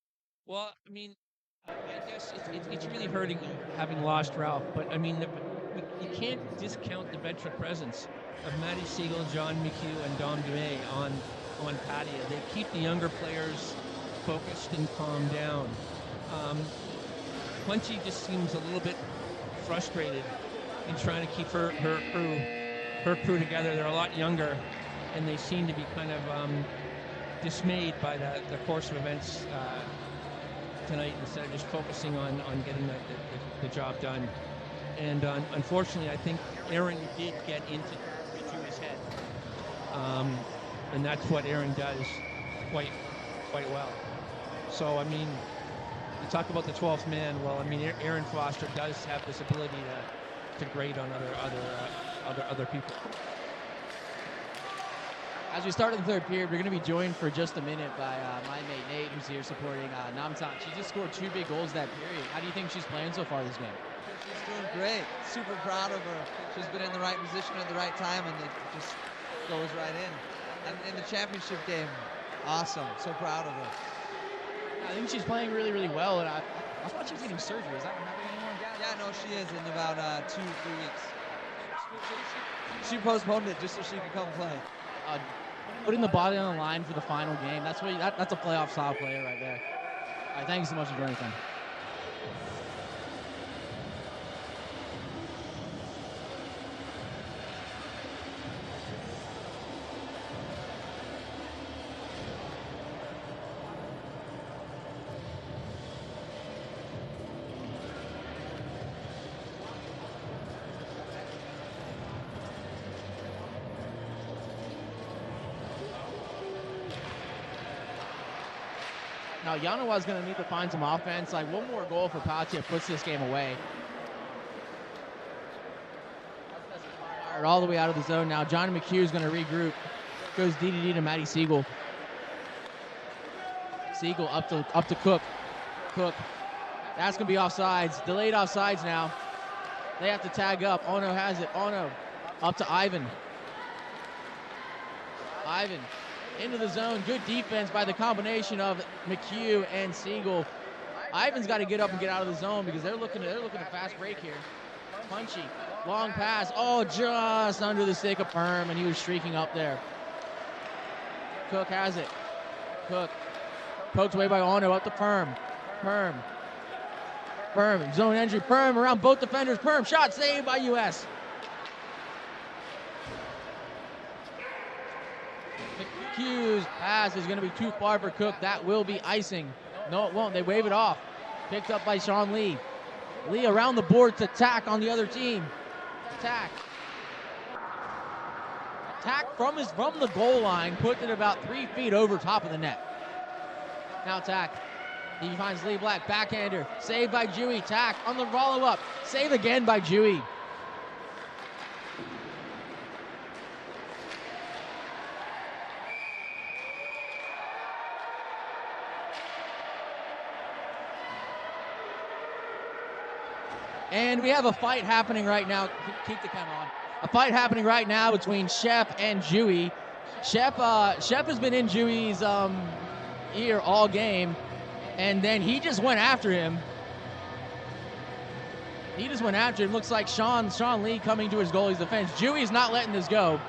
Well, I mean, I guess it's really hurting having lost Ralph, but I mean, you can't discount the veteran presence of Matty Siegel, John McHugh, and Dom Dumais on Patia. They keep the younger players focused and calmed down. Punchy just seems a little bit frustrated in trying to keep her crew together. They're a lot younger, and they seem to be kind of dismayed by the course of events tonight instead of just focusing on getting the job done. And unfortunately, I think Aaron did get into his head, and that's what Aaron does quite well. So I mean, you talk about the 12th man. Well, I mean, Aaron Foster does have this ability to grade on other people.
As we start the third period, we're going to be joined for just a minute by my mate Nate, who's here supporting Namtan. She just scored 2 big goals that period. How do you think she's playing so far this game?
She's doing great. Super proud of her. She's been in the right position at the right time, and it just goes right in. And in the championship game, awesome. So proud of her.
I think she's playing really, really well. And I thought she was getting surgery. Is that not happening anymore?
Yeah, no, she is in about 2-3 weeks. She postponed it just so she could come play.
Putting the body on the line for the final game. That's a playoff style player right there. All right, thank you so much for joining us. Now, Yanawa's going to need to find some offense. Like, one more goal for Patia puts this game away. Fired all the way out of the zone now. John McHugh is going to regroup. Goes DDD to Matty Siegel. Siegel up to Cook. Cook. That's going to be offsides. Delayed offsides now. They have to tag up. Ono has it. Ono up to Ivan. Ivan. Into the zone. Good defense by the combination of McHugh and Siegel. Ivan's got to get up and get out of the zone because they're looking to fast break here. Punchy. Long pass. Oh, just under the stick of Perm, and he was streaking up there. Cook has it. Cook. Poked away by Ono up to Perm. Perm. Zone entry. Perm around both defenders. Perm. Shot saved by US. McHugh's pass is going to be too far for Cook. That will be icing. No, it won't. They wave it off. Picked up by Sean Lee. Lee around the board to tack on the other team. Tack. Tack from the goal line, put it about 3 feet over top of the net. Now Tack. He finds Lee Black, backhander, saved by Dewey. Tack on the follow-up, save again by Dewey. And we have a fight happening right now. Keep the camera on. A fight happening right now between Shep and Dewey. Shep has been in Dewey's ear all game, and then he just went after him. Looks like Sean Lee coming to his goalie's defense. Dewey's not letting this go.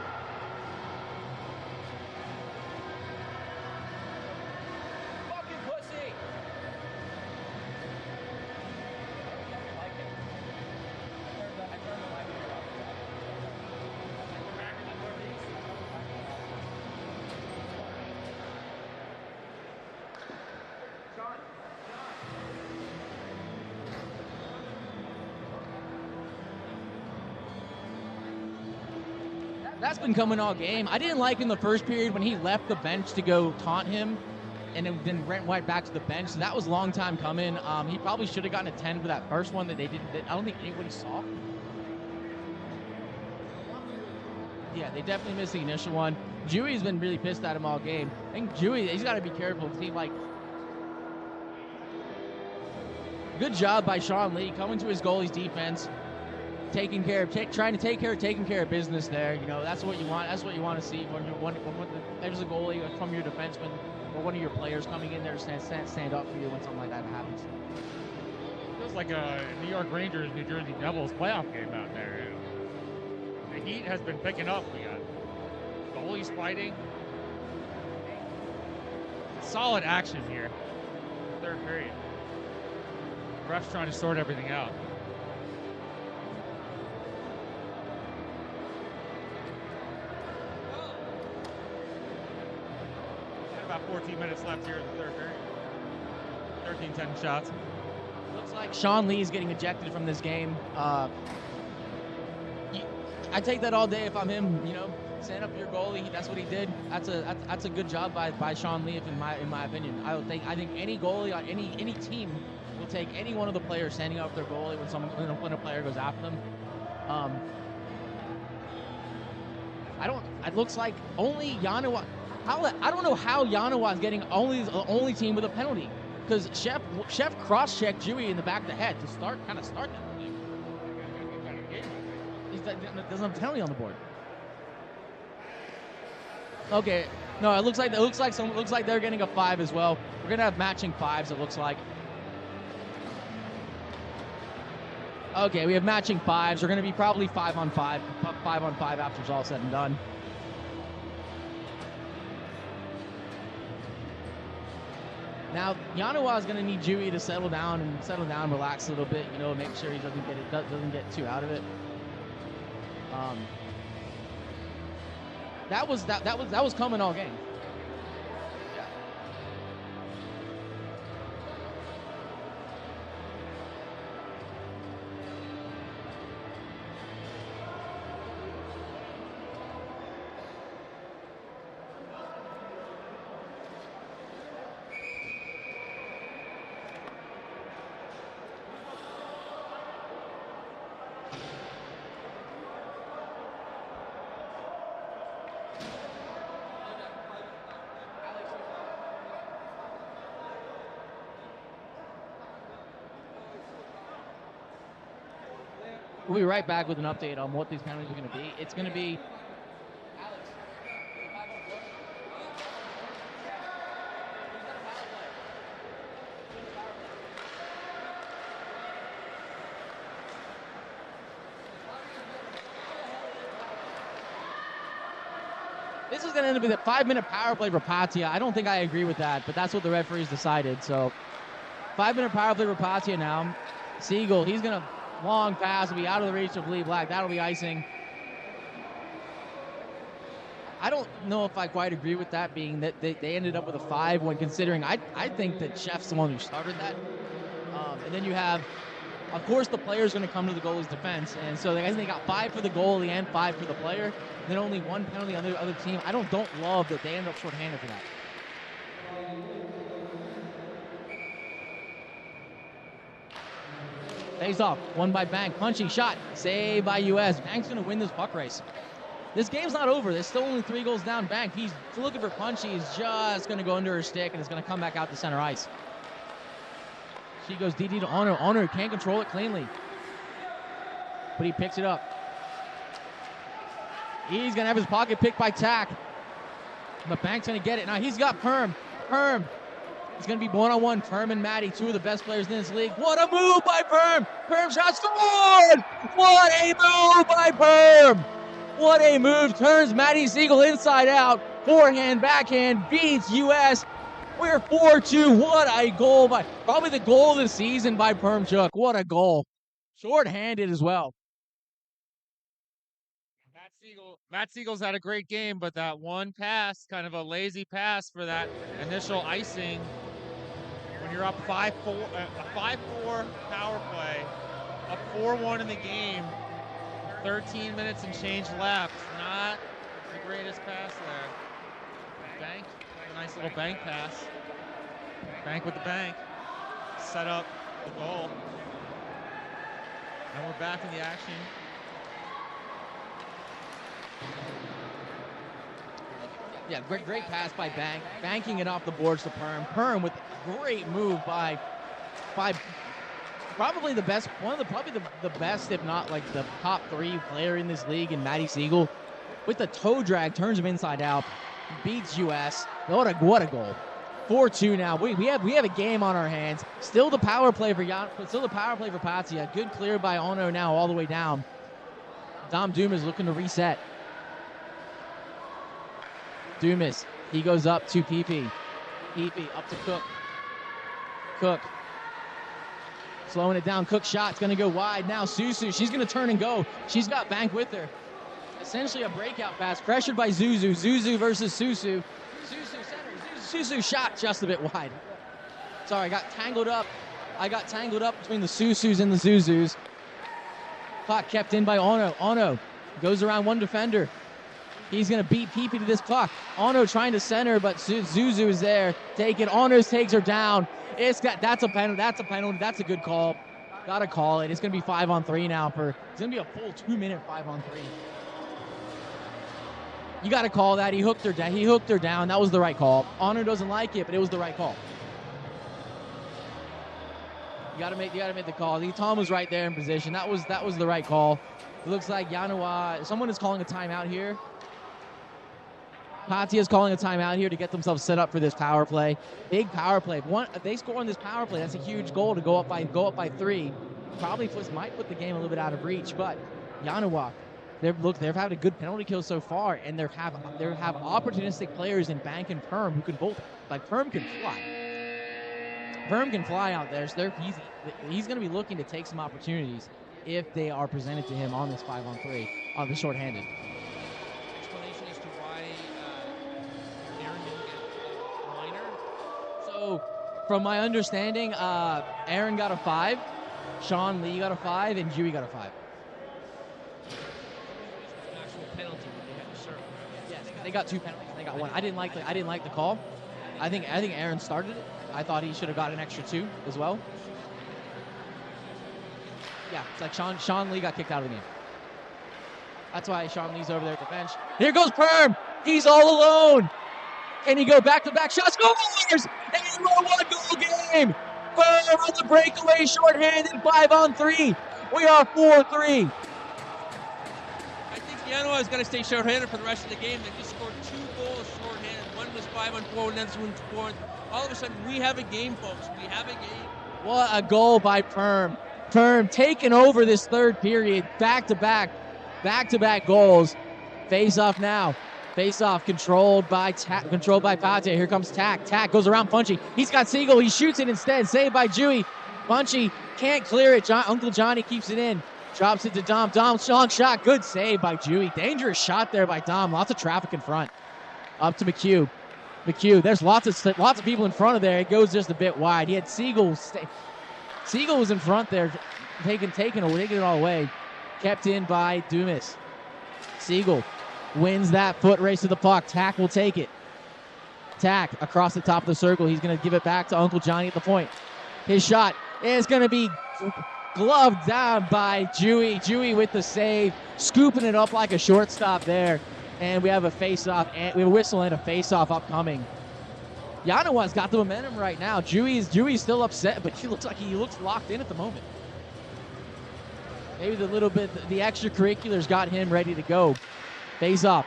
That's been coming all game. I didn't like in the first period when he left the bench to go taunt him and then went right back to the bench. So that was a long time coming. He probably should have gotten a 10 for that first one that they didn't. I don't think anybody saw. Yeah, they definitely missed the initial one. Dewey's been really pissed at him all game. I think Dewey, he's got to be careful. Good job by Sean Lee coming to his goalie's defense. Taking care of business there. You know, that's what you want. That's what you want to see when there's a goalie from your defenseman or one of your players coming in there to stand up for you when something like that happens.
Feels like a New York Rangers, New Jersey Devils playoff game out there. The heat has been picking up. We got goalies fighting. Solid action here. Third period. Refs trying to sort everything out. About 14 minutes left here in the third period. 13-10 shots.
Looks like Sean Lee's getting ejected from this game. I take that all day if I'm him. You know, stand up for your goalie. That's what he did. That's a good job by Sean Lee, in my opinion. I think any goalie on any team will take any one of the players standing up for their goalie when a player goes after them. It looks like only Yanawa. I don't know how Yanawa is getting the only team with a penalty, because Chef cross-checked Dewey in the back of the head to start that thing. He doesn't have a penalty on the board. Okay, no, it looks like they're getting a 5 as well. We're gonna have matching 5s. It looks like. Okay, we have matching 5s. We're gonna be probably 5-on-5 after it's all said and done. Now, Yanawa is going to need Dewey to settle down, relax a little bit, you know, make sure he doesn't get too out of it. That was coming all game. We'll be right back with an update on what these penalties are going to be. It's going to be this is going to end up with a 5-minute power play for Patia. I don't think I agree with that, but that's what the referees decided. So 5-minute power play for Patia now. Siegel, he's going to long pass, will be out of the reach of Lee Black. That'll be icing. I don't know if I quite agree with that, being that they ended up with a 5 when considering I think that Chef's the one who started that. And then you have, of course, the player's going to come to the goalie's defense. And so they got 5 for the goalie and 5 for the player. And then only 1 penalty on the other team. I don't love that they ended up shorthanded for that. Face off, won by Bank, punching shot, saved by US. Bank's going to win this puck race. This game's not over. There's still only 3 goals down. Bank, he's looking for Punchy. He's just going to go under her stick, and it's going to come back out to center ice. She goes DD to Ono. Ono can't control it cleanly, but he picks it up. He's going to have his pocket picked by Tack, but Bank's going to get it. Now he's got Perm. Perm. It's going to be one-on-one. Perm and Maddie, 2 of the best players in this league. What a move by Perm. Perm shot scored. What a move by Perm. What a move. Turns Maddie Siegel inside out. Forehand, backhand, beats US. We're 4-2. What a goal by, probably the goal of the season by Permchuk. What a goal. Short-handed as well.
Matt Siegel's had a great game, but that one pass, kind of a lazy pass for that initial icing, when you're up 5-4, a 5-4 power play, up 4-1 in the game, 13 minutes and change left. Not the greatest pass there. Bank, a nice little bank pass. Bank with the bank. Set up the goal. And we're back in the action.
Yeah, great pass by Bank. Banking it off the boards to Perm. Perm with a great move by probably the best, probably the best, if not like the top 3 player in this league in Maddie Siegel. With the toe drag, turns him inside out, beats US. What a goal. 4-2 now. We have a game on our hands. Still the power play for Patia. Good clear by Ono now all the way down. Dom Dumas looking to reset. Dumas, he goes up to PP. PP up to Cook. Cook. Slowing it down. Cook shot's going to go wide. Now Susu, she's going to turn and go. She's got Bank with her. Essentially a breakout pass. Pressured by Zuzu. Zuzu versus Susu. Susu center. Susu shot just a bit wide. Sorry, I got tangled up. Between the Susus and the Zuzus. Puck kept in by Ono. Ono goes around one defender. He's going to beat PP to this puck. Ono trying to center, but Zuzu is there. Take it. Ono takes her down. That's a penalty. That's a good call. Got to call it. It's going to be 5-on-3 now. It's going to be a full 2-minute 5-on-3. You got to call that. He hooked her down. That was the right call. Ono doesn't like it, but it was the right call. You got to make the call. Tom was right there in position. That was the right call. It looks like Yanawa. Someone is calling a timeout here. Patia is calling a timeout here to get themselves set up for this power play. Big power play. If they score on this power play, that's a huge goal to go up by 3. Probably might put the game a little bit out of reach, but Yanawa, they've had a good penalty kill so far, and they have opportunistic players in Bank and Perm who can both, like Perm can fly. Perm can fly out there, so he's going to be looking to take some opportunities if they are presented to him on this 5-on-3 on the shorthanded.
Explanation as to why Aaron didn't get a minor?
So, from my understanding, Aaron got a 5, Sean Lee got a 5, and Dewey got a 5.
An actual penalty that they had to serve.
Yes, they got 2 penalties. They got 1. I didn't like the call. I think Aaron started it. I thought he should have got an extra 2 as well. Yeah, it's like Sean Lee got kicked out of the game. That's why Sean Lee's over there at the bench. Here goes Perm. He's all alone. Can he go back-to-back shots? Scores! And we're a 1-goal game. Perm on the breakaway, shorthanded, 5-on-3. We are 4-3.
I think Yanoa is going to stay shorthanded for the rest of the game. They just scored 2 goals shorthanded. One was 5-on-4, and then this one's 4. All of a sudden, we have a game, folks. We have a game.
What a goal by Perm. Perm taking over this third period. Back-to-back goals. Face-off now. Face-off controlled by Pate. Here comes Tack. Tack goes around Punchy. He's got Siegel. He shoots it instead. Saved by Dewey. Punchy can't clear it. Uncle Johnny keeps it in. Drops it to Dom. Dom's long shot. Good save by Dewey. Dangerous shot there by Dom. Lots of traffic in front. Up to McHugh. McHugh. There's lots of people in front of there. It goes just a bit wide. He had Siegel. Siegel was in front there, taking it all away. Kept in by Dumas. Siegel wins that foot race to the puck. Tack will take it. Tack across the top of the circle. He's going to give it back to Uncle Johnny at the point. His shot is going to be gloved down by Dewey. Dewey with the save, scooping it up like a shortstop there. And we have a face-off, and we have a whistle and a face-off upcoming. Yanawa's got the momentum right now. Dewey's still upset, but he looks locked in at the moment. Maybe the extracurriculars got him ready to go. Face-off.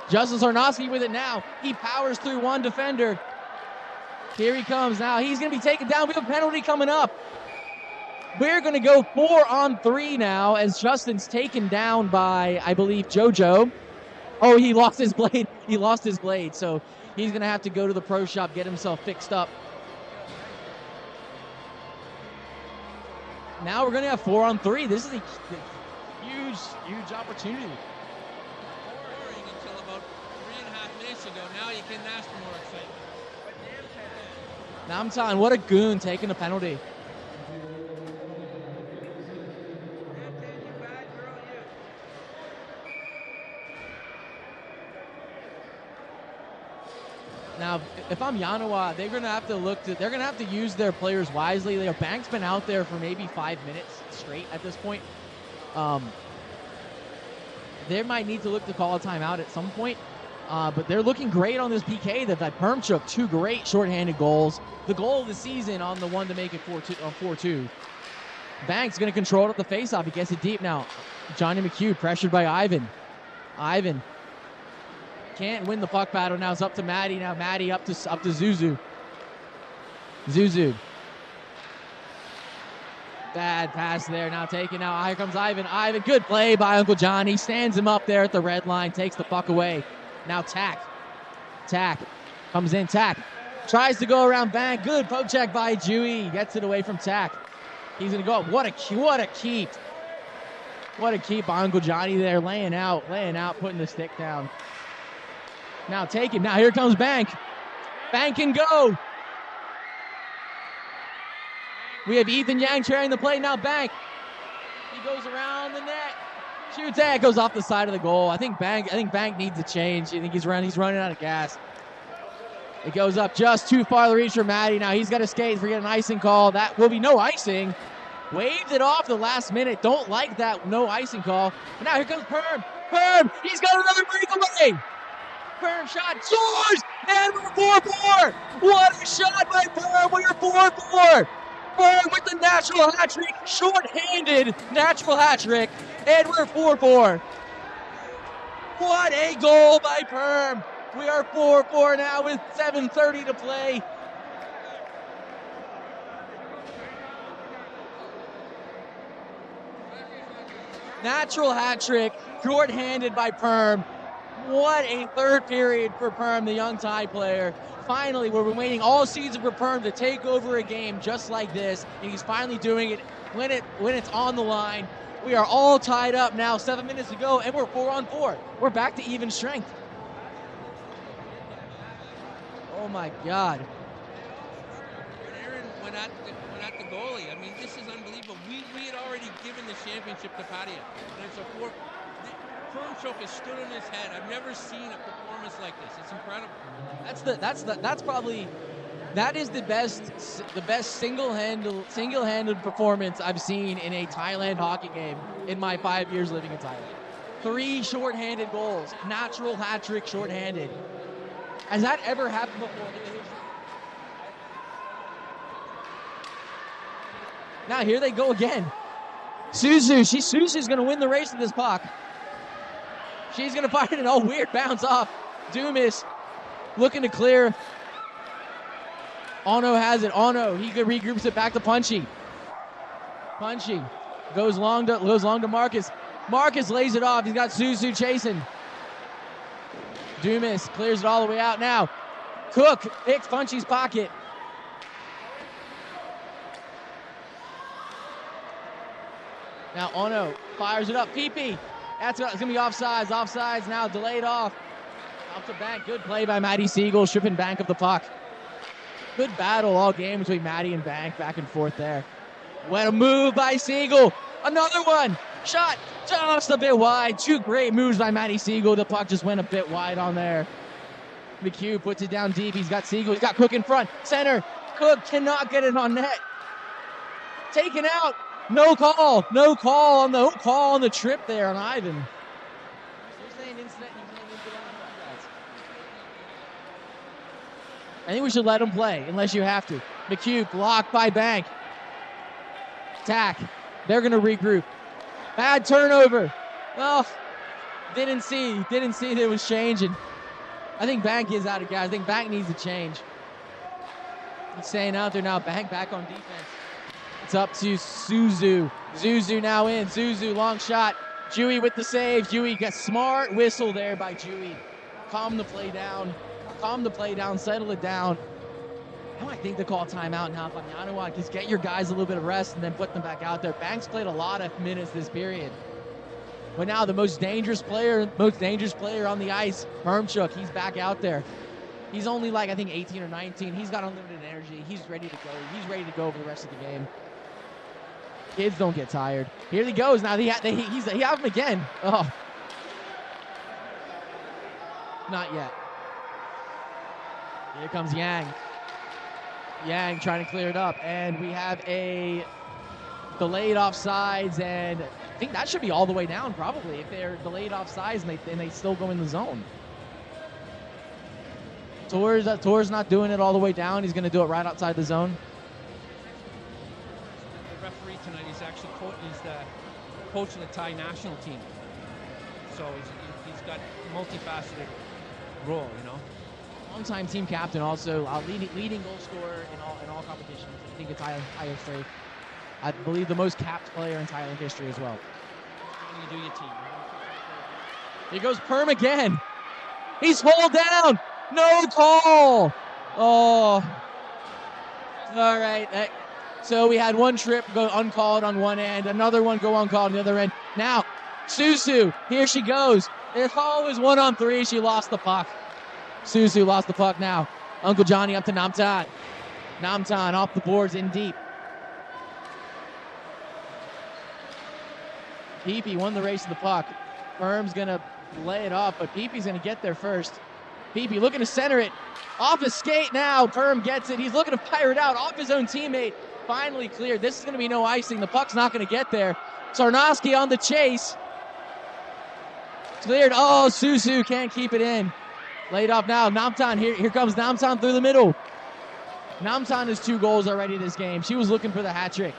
Justin Sarnowski with it now. He powers through one defender. Here he comes now. He's going to be taken down. We have a penalty coming up. We're going to go 4-on-3 now as Justin's taken down by, I believe, JoJo. Oh, he lost his blade. So he's going to have to go to the pro shop, get himself fixed up. Now we're going to have 4-on-3. This is a huge opportunity.
Until about 3.5 minutes ago. Now you can ask for more excitement.
Now I'm telling, what a goon taking a penalty. Now, if I'm Yanawa, they're going to have to use their players wisely. Their Bank's been out there for maybe 5 minutes straight at this point. They might need to look to call a timeout at some point. But they're looking great on this PK. They've had Permchuk 2 great shorthanded goals. The goal of the season on the one to make it 4-2. Bank's going to control it at the faceoff. He gets it deep now. Johnny McHugh pressured by Ivan. Ivan can't win the puck battle. Now it's up to Maddie. Now Maddie up to Zuzu. Zuzu. Bad pass there. Now taken. Now here comes Ivan. Ivan, good play by Uncle Johnny. Stands him up there at the red line. Takes the puck away. Now Tack. Tack comes in. Tack tries to go around Bank. Good poke check by Dewey. Gets it away from Tack. He's going to go up. What a keep. What a keep by Uncle Johnny there. Laying out, putting the stick down. Now taken. Now here comes Bank. Bank can go. We have Ethan Yang carrying the play. Now Bank. He goes around the net. Shoots that. Goes off the side of the goal. I think Bank needs a change. I think he's running out of gas. It goes up just too far to reach for Maddie. Now he's got to skate for an icing call. That will be no icing. Waved it off the last minute. Don't like that no icing call. But now here comes Perm. Perm. He's got another breakaway. Perm shot. Scores. And we're 4-4. What a shot by Perm. We're 4-4. Perm with the natural hat trick. Short-handed natural hat trick. And we're 4-4. What a goal by Perm. We are 4-4 now with 7:30 to play. Natural hat trick, short-handed by Perm. What a third period for Perm, the young Thai player. Finally, we've been waiting all season for Perm to take over a game just like this, and he's finally doing it when it's on the line. We are all tied up now, 7 minutes to go, and we're 4-on-4. We're back to even strength. Oh my God.
Aaron went at the goalie. I mean, this is unbelievable. We had already given the championship to Padia. And it's a Permchuk has stood on his head. I've never seen a performance like this. It's incredible.
That is the best single-handed performance I've seen in a Thailand hockey game in my 5 years living in Thailand. 3 short-handed goals, natural hat trick short-handed. Has that ever happened before? Now here they go again. Suzu's going to win the race with this puck. She's going to find it. Oh, weird bounce off. Dumas looking to clear. Ono has it. Ono, he regroups it back to Punchy. Punchy goes long to Marcus. Marcus lays it off. He's got Suzu chasing. Dumas clears it all the way out now. Cook picks Punchy's pocket. Now Ono fires it up. PP. It's going to be offsides. Offsides now delayed off. Up to Bank. Good play by Matty Siegel, stripping Bank of the puck. Good battle all game between Matty and Bank, back and forth there. What a move by Siegel. Another one. Shot just a bit wide. Two great moves by Matty Siegel. The puck just went a bit wide on there. McHugh puts it down deep. He's got Siegel. He's got Cook in front. Center. Cook cannot get it on net. Taken out. No call. No call on the trip there on Ivan. You're saying incident. I think we should let him play unless you have to. McHugh blocked by Bank. Tack. They're going to regroup. Bad turnover. Oh, didn't see that it was changing. I think Bank is out of gas. I think Bank needs a change. He's staying out there now. Bank back on defense. It's up to Suzu. Zuzu now in. Zuzu, long shot. Dewey with the save. Dewey gets smart whistle there by Dewey. Calm the play down. Settle it down. I might think to call timeout now if I'm Yanawa. Just get your guys a little bit of rest and then put them back out there. Banks played a lot of minutes this period. But now the most dangerous player on the ice, Hermchuk, he's back out there. He's only like, I think, 18 or 19. He's got unlimited energy. He's ready to go. He's ready to go for the rest of the game. Kids don't get tired. Here he goes. Now he have him again. Oh. Not yet. Here comes Yang. Yang trying to clear it up. And we have a delayed offsides, and I think that should be all the way down probably if they're delayed offsides and they still go in the zone. Tor's not doing it all the way down. He's going to do it right outside the zone.
The referee tonight is actually the coach of the Thai national team. So he's got a multifaceted role, you know.
Long-time team captain, also leading goal scorer in all competitions. I think it's high history. I believe the most capped player in Thailand history as well.
How do you do your team?
Here goes Perm again. He's pulled down. No call. Oh. All right. So we had one trip go uncalled on one end, another one go uncalled on the other end. Now, Susu, here she goes. The call was 1-on-3. She lost the puck. Susu lost the puck now. Uncle Johnny up to Namtan. Namtan off the boards in deep. Peepee won the race to the puck. Firm's going to lay it off, but Peepee's going to get there first. Peepee looking to center it. Off his skate now. Firm gets it. He's looking to fire it out off his own teammate. Finally cleared. This is going to be no icing. The puck's not going to get there. Sarnowski on the chase. Cleared. Oh, Susu can't keep it in. Laid off now. Namtan, here comes Namtan through the middle. Namtan has 2 goals already this game. She was looking for the hat trick.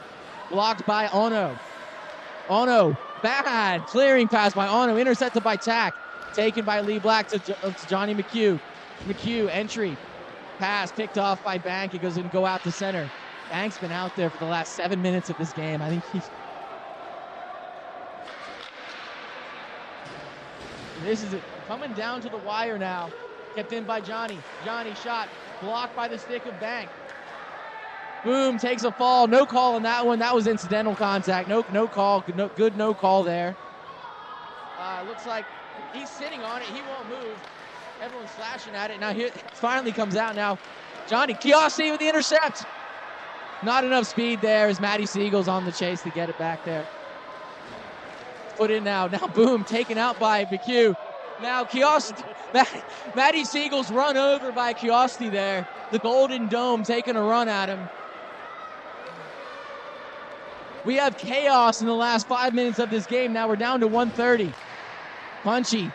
Blocked by Ono. Ono, bad clearing pass by Ono, intercepted by Tack. Taken by Lee Black to Johnny McHugh. McHugh, entry. Pass picked off by Bank. It goes and go out to center. Bank's been out there for the last 7 minutes of this game. I think this is it. Coming down to the wire now. Kept in by Johnny. Johnny shot. Blocked by the stick of Bank. Boom, takes a fall. No call on that one. That was incidental contact. No call. No call there. Looks like he's sitting on it. He won't move. Everyone's slashing at it. Now here, it finally comes out now. Johnny Kiosi with the intercept. Not enough speed there as Matty Siegel's on the chase to get it back there. Put in now. Now boom, taken out by McHugh. Now Kiosti, Matty Siegel's run over by Kiosti there. The Golden Dome taking a run at him. We have chaos in the last 5 minutes of this game. Now we're down to 1:30. Punchy.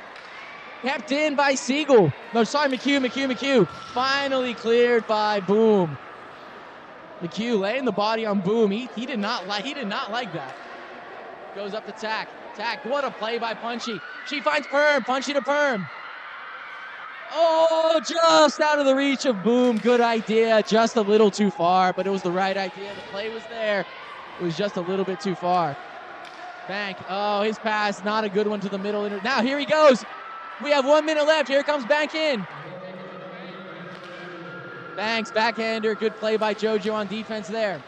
Kept in by Siegel. No, sorry, McHugh. Finally cleared by Boom. McHugh laying the body on Boom. He did not like that. Goes up to Tack. Tack, what a play by Punchy. She finds Perm. Punchy to Perm. Oh, just out of the reach of Boom. Good idea. Just a little too far, but it was the right idea. The play was there. It was just a little bit too far. Bank. Oh, his pass. Not a good one to the middle. Now here he goes. We have 1 minute left. Here comes Bank in. Banks, backhander. Good play by JoJo on defense there.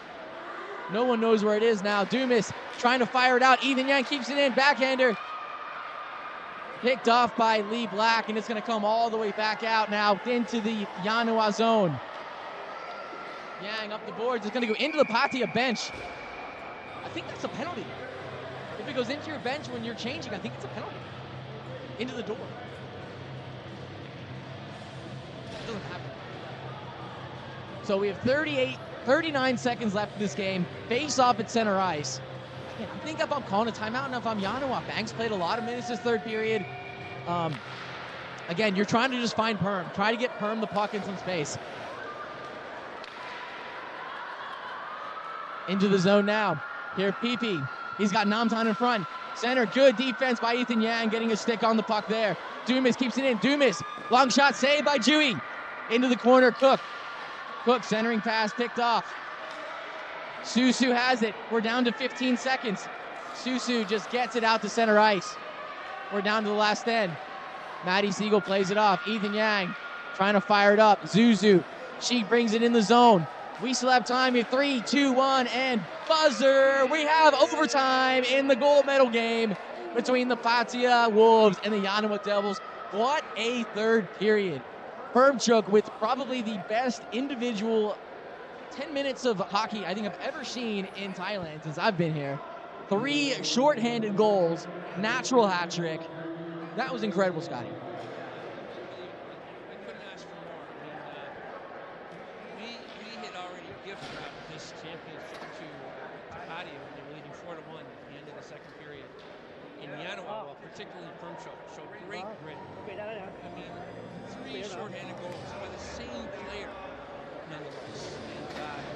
No one knows where it is now. Dumas trying to fire it out. Ethan Yang keeps it in. Backhander. Picked off by Lee Black, and it's going to come all the way back out now into the Yanawa zone. Yang up the boards. It's going to go into the Patia bench. I think that's a penalty. If it goes into your bench when you're changing, I think it's a penalty. Into the door. It doesn't happen. So we have 39 seconds left in this game. Face off at center ice. I think if I'm calling a timeout and if I'm Yanawa, Banks played a lot of minutes this third period. Again, you're trying to just find Perm. Try to get Perm the puck in some space. Into the zone now. Here, Pepe. He's got Namtan in front. Center, good defense by Ethan Yang, getting a stick on the puck there. Dumas keeps it in. Dumas, long shot saved by Dewey. Into the corner, Cook. Cook, centering pass, picked off. Susu has it. We're down to 15 seconds. Susu just gets it out to center ice. We're down to the last end. Maddie Siegel plays it off. Ethan Yang trying to fire it up. Zuzu, she brings it in the zone. We still have time here. 3, 2, 1, and buzzer. We have overtime in the gold medal game between the Patia Wolves and the Yanawa Devils. What a third period. Herbchuk with probably the best individual 10 minutes of hockey I think I've ever seen in Thailand since I've been here. 3 shorthanded goals, natural hat trick. That was incredible, Scotty.
I couldn't ask for more. I mean, we had already gift wrapped this championship to Patia when they were leading 4-1 at the end of the second period. In Yanawa, particularly Permchuk, showed great grit. I mean, 3 shorthanded goals by the same player, nonetheless. And,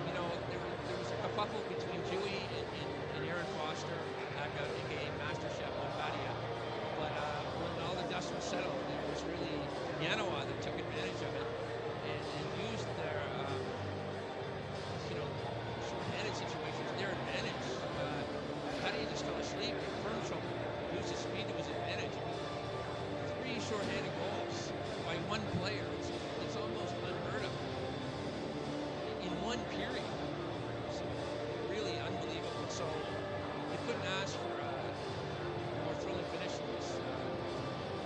you know, there was a kerfuffle between Dewey and Aaron Foster, aka Master Chef on Patia. But when all the dust was settled, it was really Yanawa that took advantage of it and used their, you know, shorthanded situations, their advantage. Patia just fell asleep. Permchuk used his speed to his advantage. 3 shorthanded goals by one player. It's almost unheard of in one period. It's really unbelievable. So you couldn't ask for a more thrilling finish than this.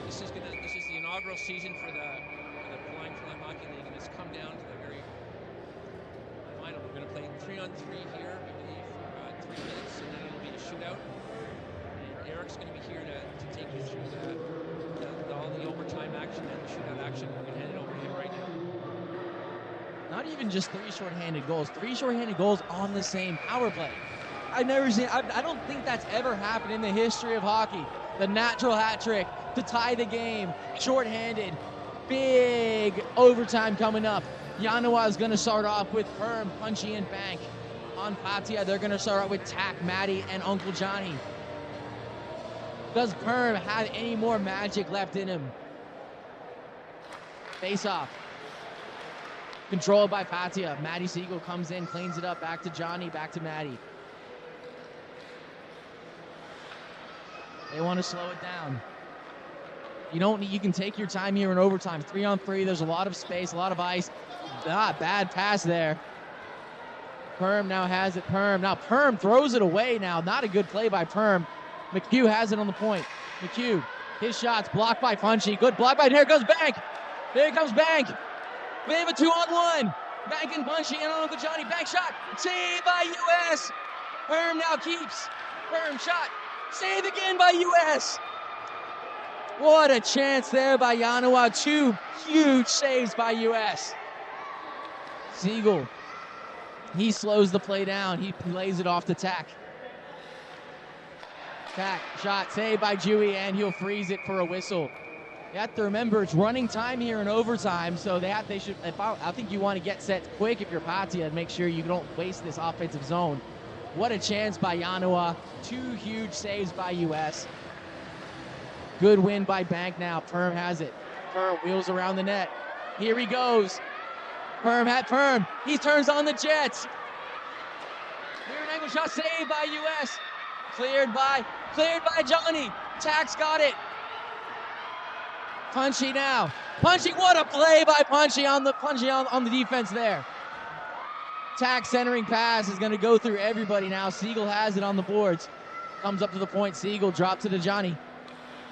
This is the inaugural season for the Flying Flame Hockey League, and it's come down to the very final. We're going to play 3-on-3 here, I believe, for 3 minutes, and then it'll be a shootout. And Eric's going to be here to take you through all the overtime action and the shootout action. We're going to hand it over to him right now.
Not even just 3 shorthanded goals. 3 shorthanded goals on the same power play. I've never seen, I don't think that's ever happened in the history of hockey. The natural hat trick to tie the game, shorthanded, big overtime coming up. Yanawa is going to start off with Perm, Punchy, and Bank. On Patia, they're going to start out with Tack, Maddie, and Uncle Johnny. Does Perm have any more magic left in him? Face off. Controlled by Patia. Maddie Siegel comes in, cleans it up, back to Johnny, back to Maddie. They want to slow it down. You can take your time here in overtime. 3-on-3, there's a lot of space, a lot of ice. Bad pass there. Perm now has it, Perm. Now Perm throws it away now. Not a good play by Perm. McHugh has it on the point. McHugh, his shot's blocked by Punchy. Good block by, here goes Bank. Here comes Bank. We have a 2-on-1. Bank and Punchy and Uncle Johnny. Bank shot. Saved by US. Perm now keeps. Perm shot. Saved again by US. What a chance there by Yanawa. 2 huge saves by US. Siegel. He slows the play down. He lays it off to Tack. Tack, shot, saved by Dewey, and he'll freeze it for a whistle. You have to remember it's running time here in overtime, so I think you want to get set quick if you're Patia and make sure you don't waste this offensive zone. What a chance by Yanawa. 2 huge saves by US. Good win by Bank now. Perm has it. Perm wheels around the net. Here he goes. Perm. He turns on the Jets. Rear angle shot saved by US. Cleared by Johnny. Tack's got it. Punchy now. Punchy, what a play by Punchy on the defense there. Tack centering pass is going to go through everybody now. Siegel has it on the boards. Comes up to the point. Siegel drops it to Johnny.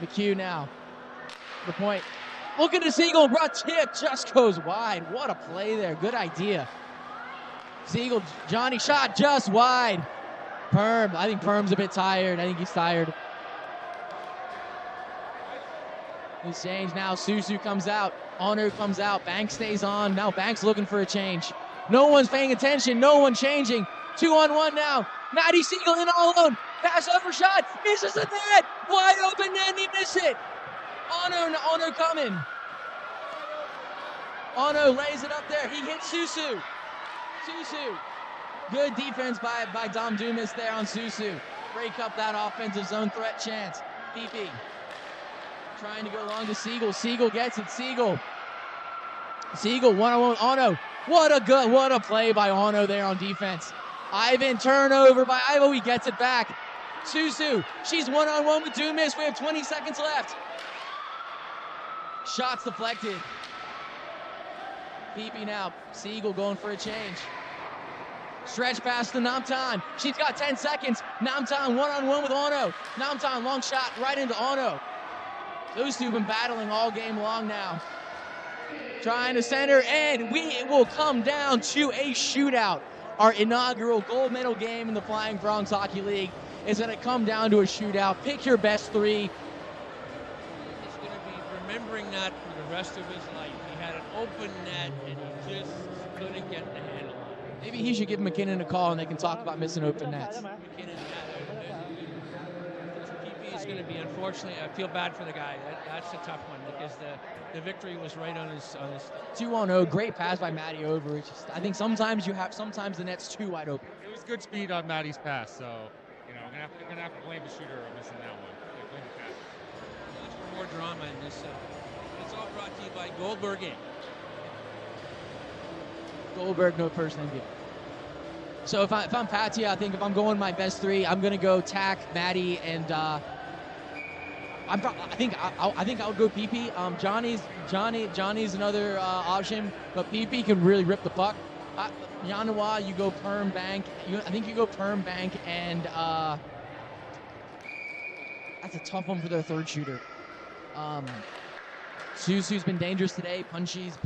McHugh now. The point. Looking to Siegel. Brought tip. Just goes wide. What a play there. Good idea. Siegel. Johnny shot just wide. Perm. I think Perm's a bit tired. I think he's tired. He's changed now. Susu comes out. Honor comes out. Banks stays on. Now Banks looking for a change. No one's paying attention. No one changing. 2-on-1 now. Matty Siegel in all alone. Pass over shot. Misses the net. Wide open net. And he missed it. Ono coming. Ono lays it up there. He hits Susu. Good defense by Dom Dumas there on Susu. Break up that offensive zone threat chance. PP. Trying to go long to Siegel. Siegel gets it. Siegel one-on-one with Ono. What a play by Ono there on defense. Ivan, turnover by Ivo. He gets it back. Susu, she's one-on-one with Dumas. We have 20 seconds left. Shots deflected. PP now. Siegel going for a change. Stretch pass to Namtan. She's got 10 seconds. Namtan one-on-one with Ono. Namtan, long shot right into Ono. Those two have been battling all game long now. Trying to center, and it will come down to a shootout. Our inaugural gold medal game in the Flying Farangs Hockey League is going to come down to a shootout. Pick your best three.
He's going to be remembering that for the rest of his life. He had an open net, and he just couldn't get the handle on it.
Maybe he should give McKinnon a call, and they can talk about missing open nets.
McKinnon, PP is going to be, unfortunately, I feel bad for the guy. That's a tough one because the victory was right on his.
2-on-0, great pass by Matty over. I think sometimes the net's too wide open.
It was good speed on Matty's pass, so I'm gonna have to blame the shooter on missing that one. Blame the pass.
Much more drama in this. It's all brought to you by Goldberg Inc.
Goldberg, no first name given. So if I'm Patty, I think if I'm going my best three, I'm gonna go Tack, Matty, and I think I would go PP. Johnny's another option, but PP can really rip the puck. Yanawa, you go Perm Bank. I think you go Perm Bank, and that's a tough one for their third shooter. Susu's been dangerous today. Punchy's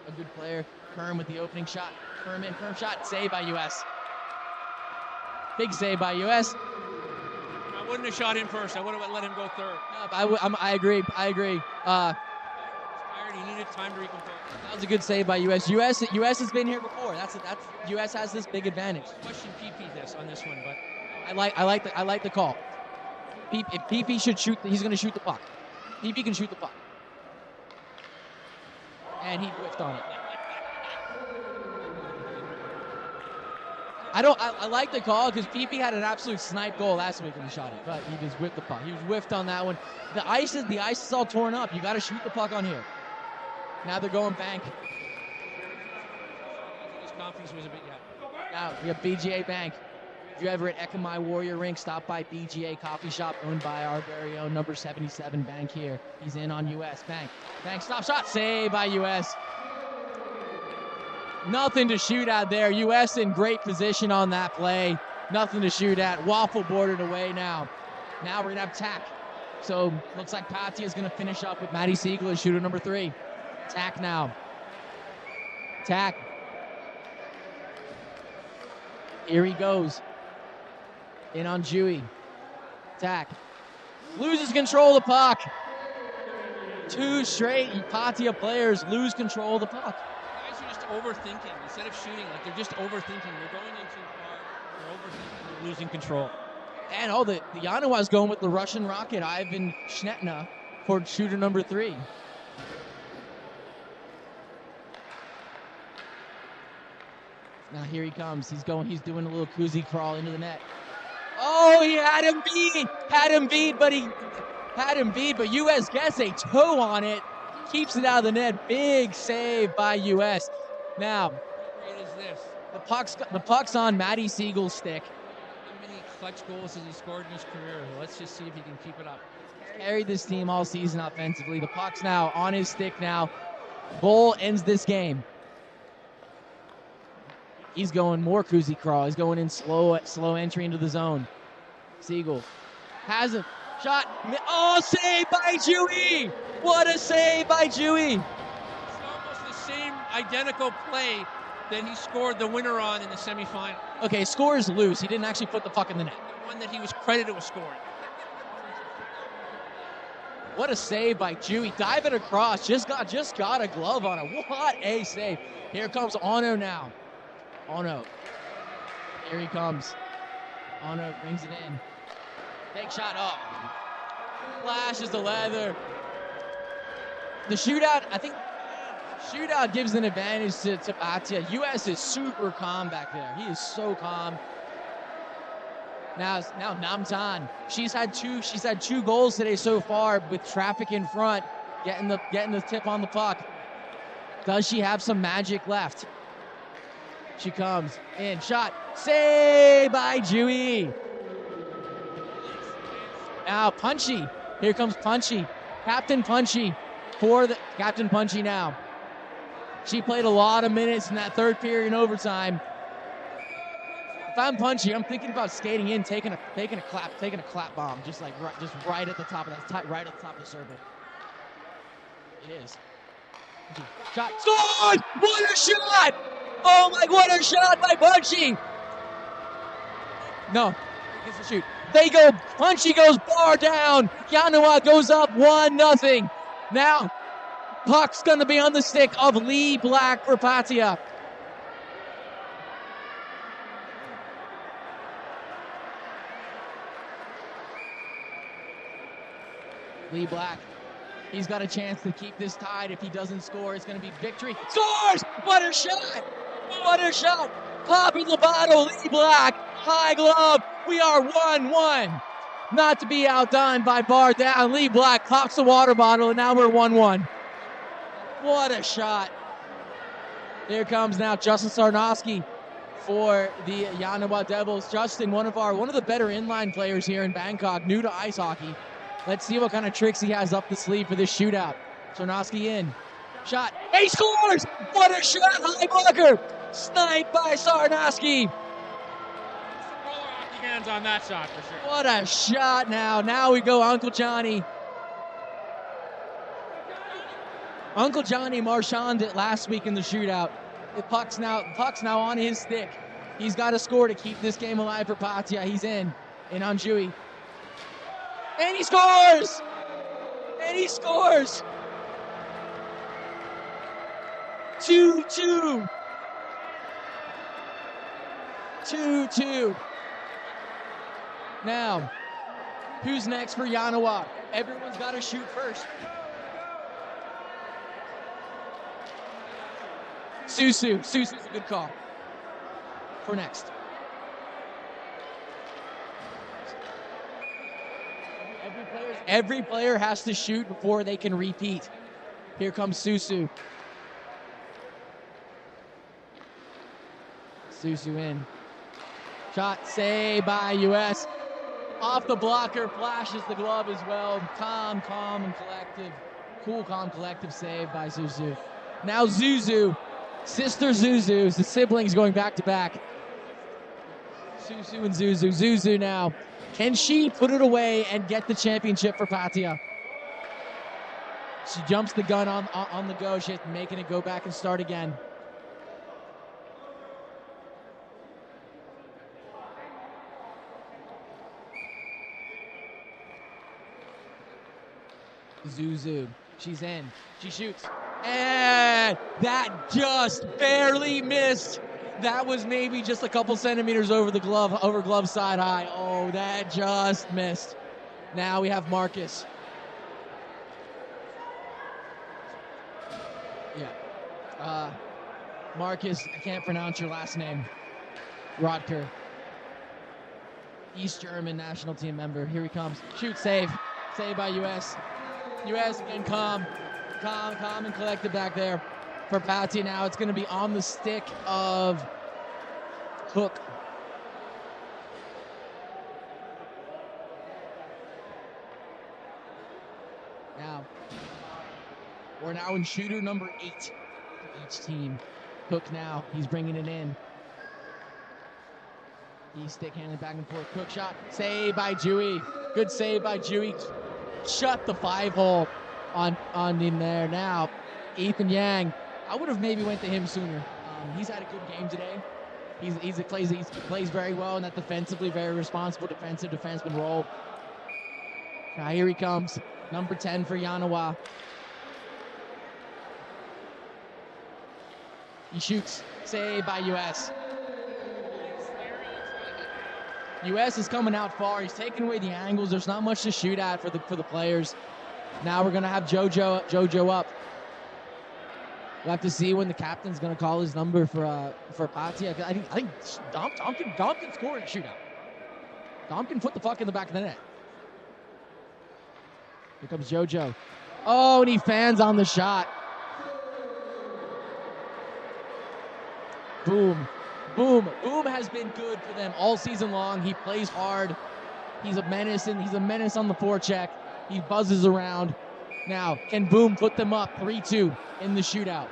a good player. Perm with the opening shot. Perm shot. Save by US. Big save by US.
I wouldn't have shot him first. I would have let him go third.
No, I agree.
He was tired. He needed time to recompose.
That was a good save by US. US has been here before. That's US has this big advantage.
Question PP on this one, but
I like the call. If PP should shoot, he's going to shoot the puck. PP can shoot the puck, and he whiffed on it. I like the call because PP had an absolute snipe goal last week when he shot it, but he just whipped the puck. He was whiffed on that one. The ice is all torn up. You got to shoot the puck on here. Now they're going Bank.
his confidence was a bit,
Now we have BGA Bank. If you're ever at Ekamai Warrior Rink, stop by BGA Coffee Shop, owned by our very own number 77 Bank here. He's in on US. Bank, stop shot, save by US. Nothing to shoot at there. US in great position on that play. Nothing to shoot at. Waffle bordered away now. Now we're going to have Tack. So looks like Patti is going to finish up with Matty Siegel as shooter number 3. Tack now. Tack. Here he goes. In on Dewey. Tack. Loses control of the puck. 2 straight Patia players lose control of the puck.
Guys are just overthinking. Instead of shooting, like they're just overthinking. They're going in too far. They're overthinking. They're losing control.
And the Yanawa's going with the Russian rocket, Ivan Shnetna, for shooter number 3. Now here he comes. He's doing a little koozie crawl into the net. Oh, he had him beat, but US gets a toe on it. Keeps it out of the net. Big save by US. Now,
How great is this?
the puck's on Matty Siegel's stick.
How many clutch goals has he scored in his career? Let's just see if he can keep it up.
Carried this team all season offensively. The puck's now on his stick now. Bull ends this game. He's going more koozie crawl. He's going in slow entry into the zone. Siegel has a shot. Oh, save by Dewey! What a save by Dewey!
It's almost the same identical play that he scored the winner on in the semifinal.
Okay, score is loose. He didn't actually put the puck in the net.
The one that he was credited with scoring.
What a save by Dewey. Diving across. Just got a glove on it. What a save. Here comes Ono now. Ono. Here he comes. Ono brings it in. Take shot up. Flashes the leather. The shootout, I think, shootout gives an advantage to Bhatia. US is super calm back there. He is so calm. Now Namtan. She's had two goals today so far with traffic in front, getting the tip on the puck. Does she have some magic left? She comes in, shot, save by Dewey. Now Punchy, here comes Punchy, Captain Punchy Captain Punchy now. She played a lot of minutes in that third period in overtime. If I'm Punchy, I'm thinking about skating in, taking a clap bomb, just right at the top of right at the top of the circle. It is. Shot, scored! What a shot! Oh my, what a shot by Punchy! No, gets the shoot. They go, Punchy goes bar down. Yanawa goes up 1-0. Now, puck's gonna be on the stick of Lee Black for Bhatia. Lee Black, he's got a chance to keep this tied. If he doesn't score, it's going to be victory. Scores! What a shot! What a shot! Popping the bottle, Lee Black, high glove. We are 1-1. Not to be outdone by bar down. Lee Black pops the water bottle, and now we're 1-1. What a shot. Here comes now Justin Sarnowski for the Yanawa Devils. Justin, one of the better inline players here in Bangkok, new to ice hockey. Let's see what kind of tricks he has up the sleeve for this shootout. Sarnowski in. Shot. He scores! What a shot! High blocker! Sniped by Sarnowski.
Some roller hockey hands on that shot for sure.
What a shot now. Now we go Uncle Johnny. Uncle Johnny marchanded it last week in the shootout. The puck's now on his stick. He's got to score to keep this game alive for Bhatia. He's in on Dewey. And he scores! And he scores! 2-2. 2-2. Now, who's next for Yanawa? Everyone's got to shoot first. Susu. Susu's a good call for next. Every player has to shoot before they can repeat. Here comes Susu. Susu in. Shot saved by US. Off the blocker, flashes the glove as well. Calm and collective. Cool, calm, collective save by Susu. Now Zuzu. Sister Zuzu. The siblings going back to back. Susu and Zuzu. Zuzu now. Can she put it away and get the championship for Bhatia? She jumps the gun on the go. She's making it go back and start again. Zuzu. She's in. She shoots. And that just barely missed. That was maybe just a couple centimeters over the glove, over glove side high. Oh, that just missed. Now we have Marcus. Yeah. Marcus, I can't pronounce your last name. Rodker. East German national team member. Here he comes. Shoot, save. Save by US. US again, calm and collected back there for Bhatia. Now it's going to be on the stick of Hook. Now, we're now in shooter number 8 for each team. Hook now, he's bringing it in. He stick handling back and forth. Quick shot. Save by Dewey. Good save by Dewey. Shut the 5-hole on in there. Now, Ethan Yang. I would have maybe went to him sooner. He's had a good game today. He plays very well in that defensively, very responsible defensive defenseman role. Now here he comes. Number 10 for Yanawa. He shoots. Save by US. US is coming out far. He's taking away the angles. There's not much to shoot at for the players. Now we're gonna have Jojo up. We'll have to see when the captain's gonna call his number for Patia. I think Dom can score in a shootout. Dom can put the puck in the back of the net. Here comes Jojo. Oh, and he fans on the shot. Boom. Boom has been good for them all season long. He plays hard. He's a menace on the forecheck. He buzzes around. Now, can Boom put them up 3-2 in the shootout?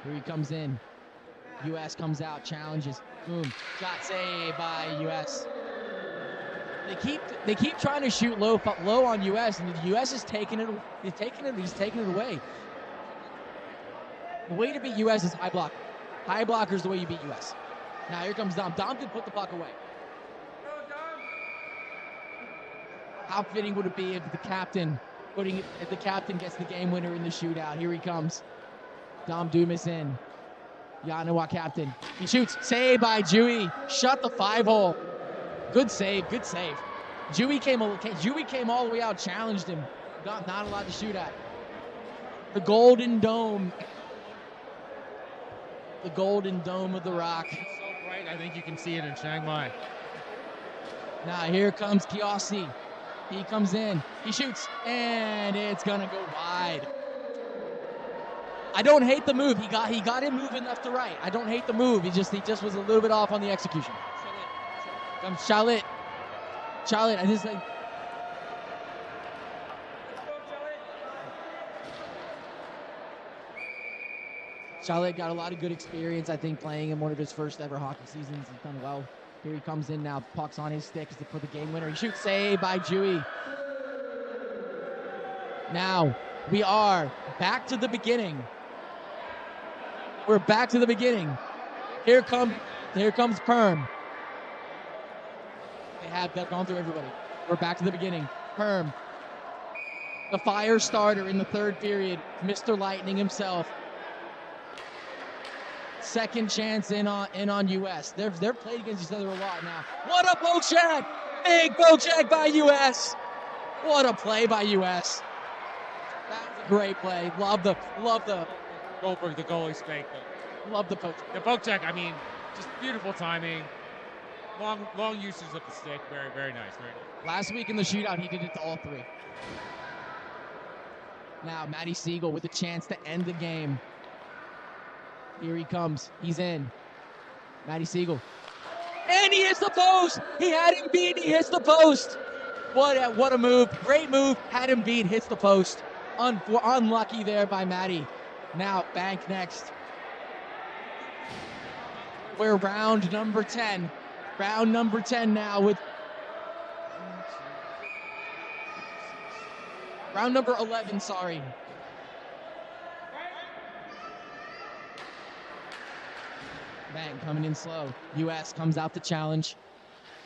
Here he comes in. US comes out, challenges. Boom. Shot save by US. They keep trying to shoot low on US, and the US is taking it away. The way to beat US is high block. High blocker is the way you beat US. Now here comes Dom. Dom can put the puck away. How fitting would it be if the captain gets the game winner in the shootout? Here he comes. Dom Dumas in. Yanawa captain. He shoots. Save by Dewey. Shut the 5-hole. Good save. Dewey came all the way out, challenged him. Not allowed to shoot at. The Golden Dome. The Golden Dome of the Rock.
It's so bright, I think you can see it in Chiang Mai.
Now here comes Kiyossi. He comes in. He shoots, and it's gonna go wide. I don't hate the move. He got him moving left to right. I don't hate the move. He just was a little bit off on the execution. Comes Chalit. I just like. Chalit got a lot of good experience, I think, playing in one of his first ever hockey seasons. He's done well. Here he comes in now. Puck's on his stick for the game winner. He shoots. Save by Dewey. Now we are back to the beginning. We're back to the beginning. Here comes Perm. They've gone through everybody. We're back to the beginning. Perm. The fire starter in the third period. Mr. Lightning himself. Second chance in on US. They're played against each other a lot now. What a poke check! Big poke check by US. What a play by US. That was a great play. Love the
Goldberg, the goalie spake.
love the poke.
The poke check, I mean, just beautiful timing. Long usage of the stick. Very, very nice. Very nice.
Last week in the shootout, he did it to all three. Now, Matty Siegel with a chance to end the game. Here he comes. He's in. Matty Siegel. And he hits the post! He had him beat. He hits the post. What a move. Great move. Had him beat. Hits the post. Unlucky there by Matty. Now, Bank next. We're round number 10. Round number 10 now with round number 11, sorry. Bank coming in slow. US comes out to challenge.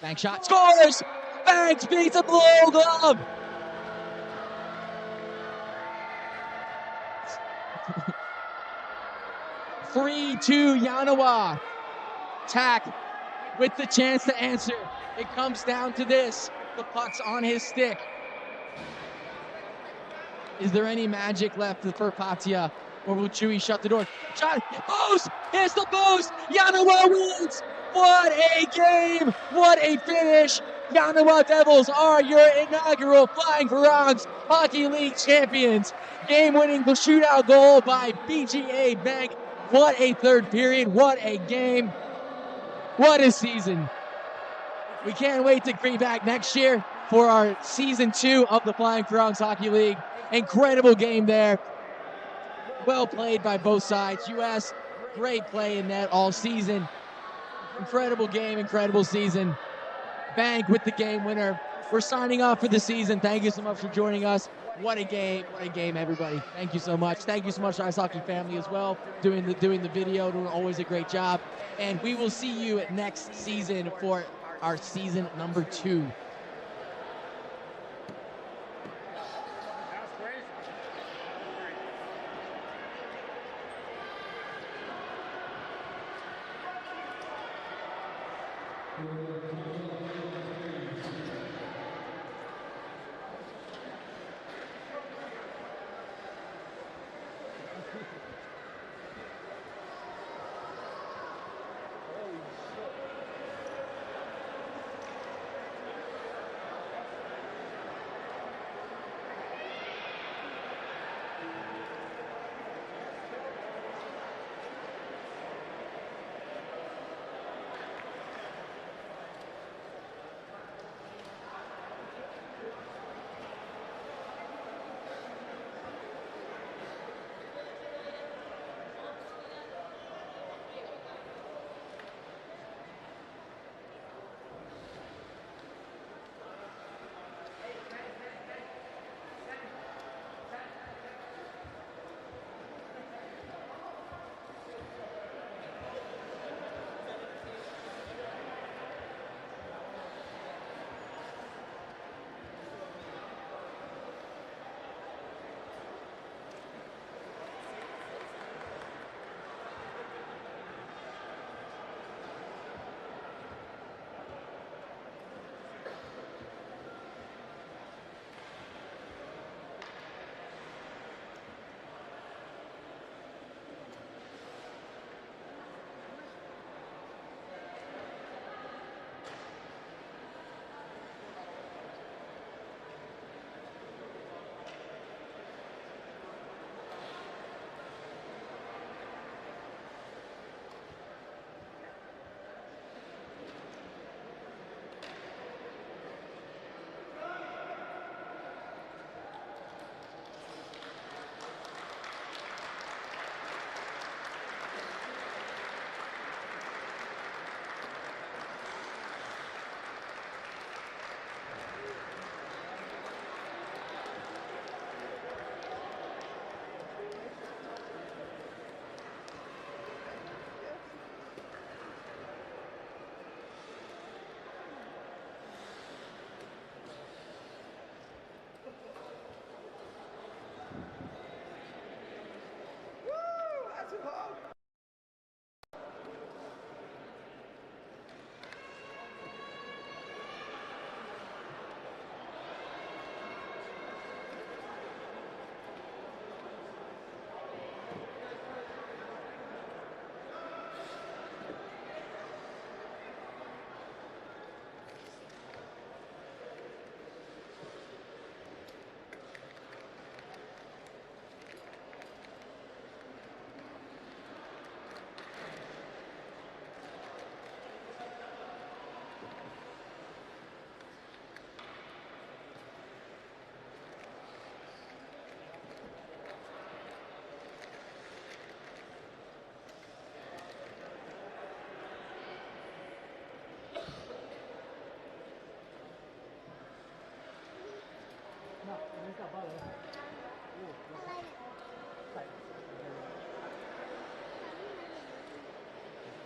Bank shot, scores! Banks beats a blue glove! Free to Yanawa. Tack with the chance to answer. It comes down to this. The puck's on his stick. Is there any magic left for Patia? Or will Chewy shut the door? Shot! Post! Hits the post! Yanawa wins! What a game! What a finish! Yanawa Devils are your inaugural Flying Farangs Hockey League champions. Game-winning shootout goal by BGA Bank. What a third period. What a game. What a season. We can't wait to be back next year for our season 2 of the Flying Farangs Hockey League. Incredible game there. Well played by both sides. US great play in net all season. Incredible game, incredible season. Bank with the game winner. We're signing off for the season. Thank you so much for joining us. What a game, everybody. Thank you so much. Thank you so much to Ice Hockey Family as well, doing the video, doing always a great job. And we will see you next season for our season number 2.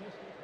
Yes.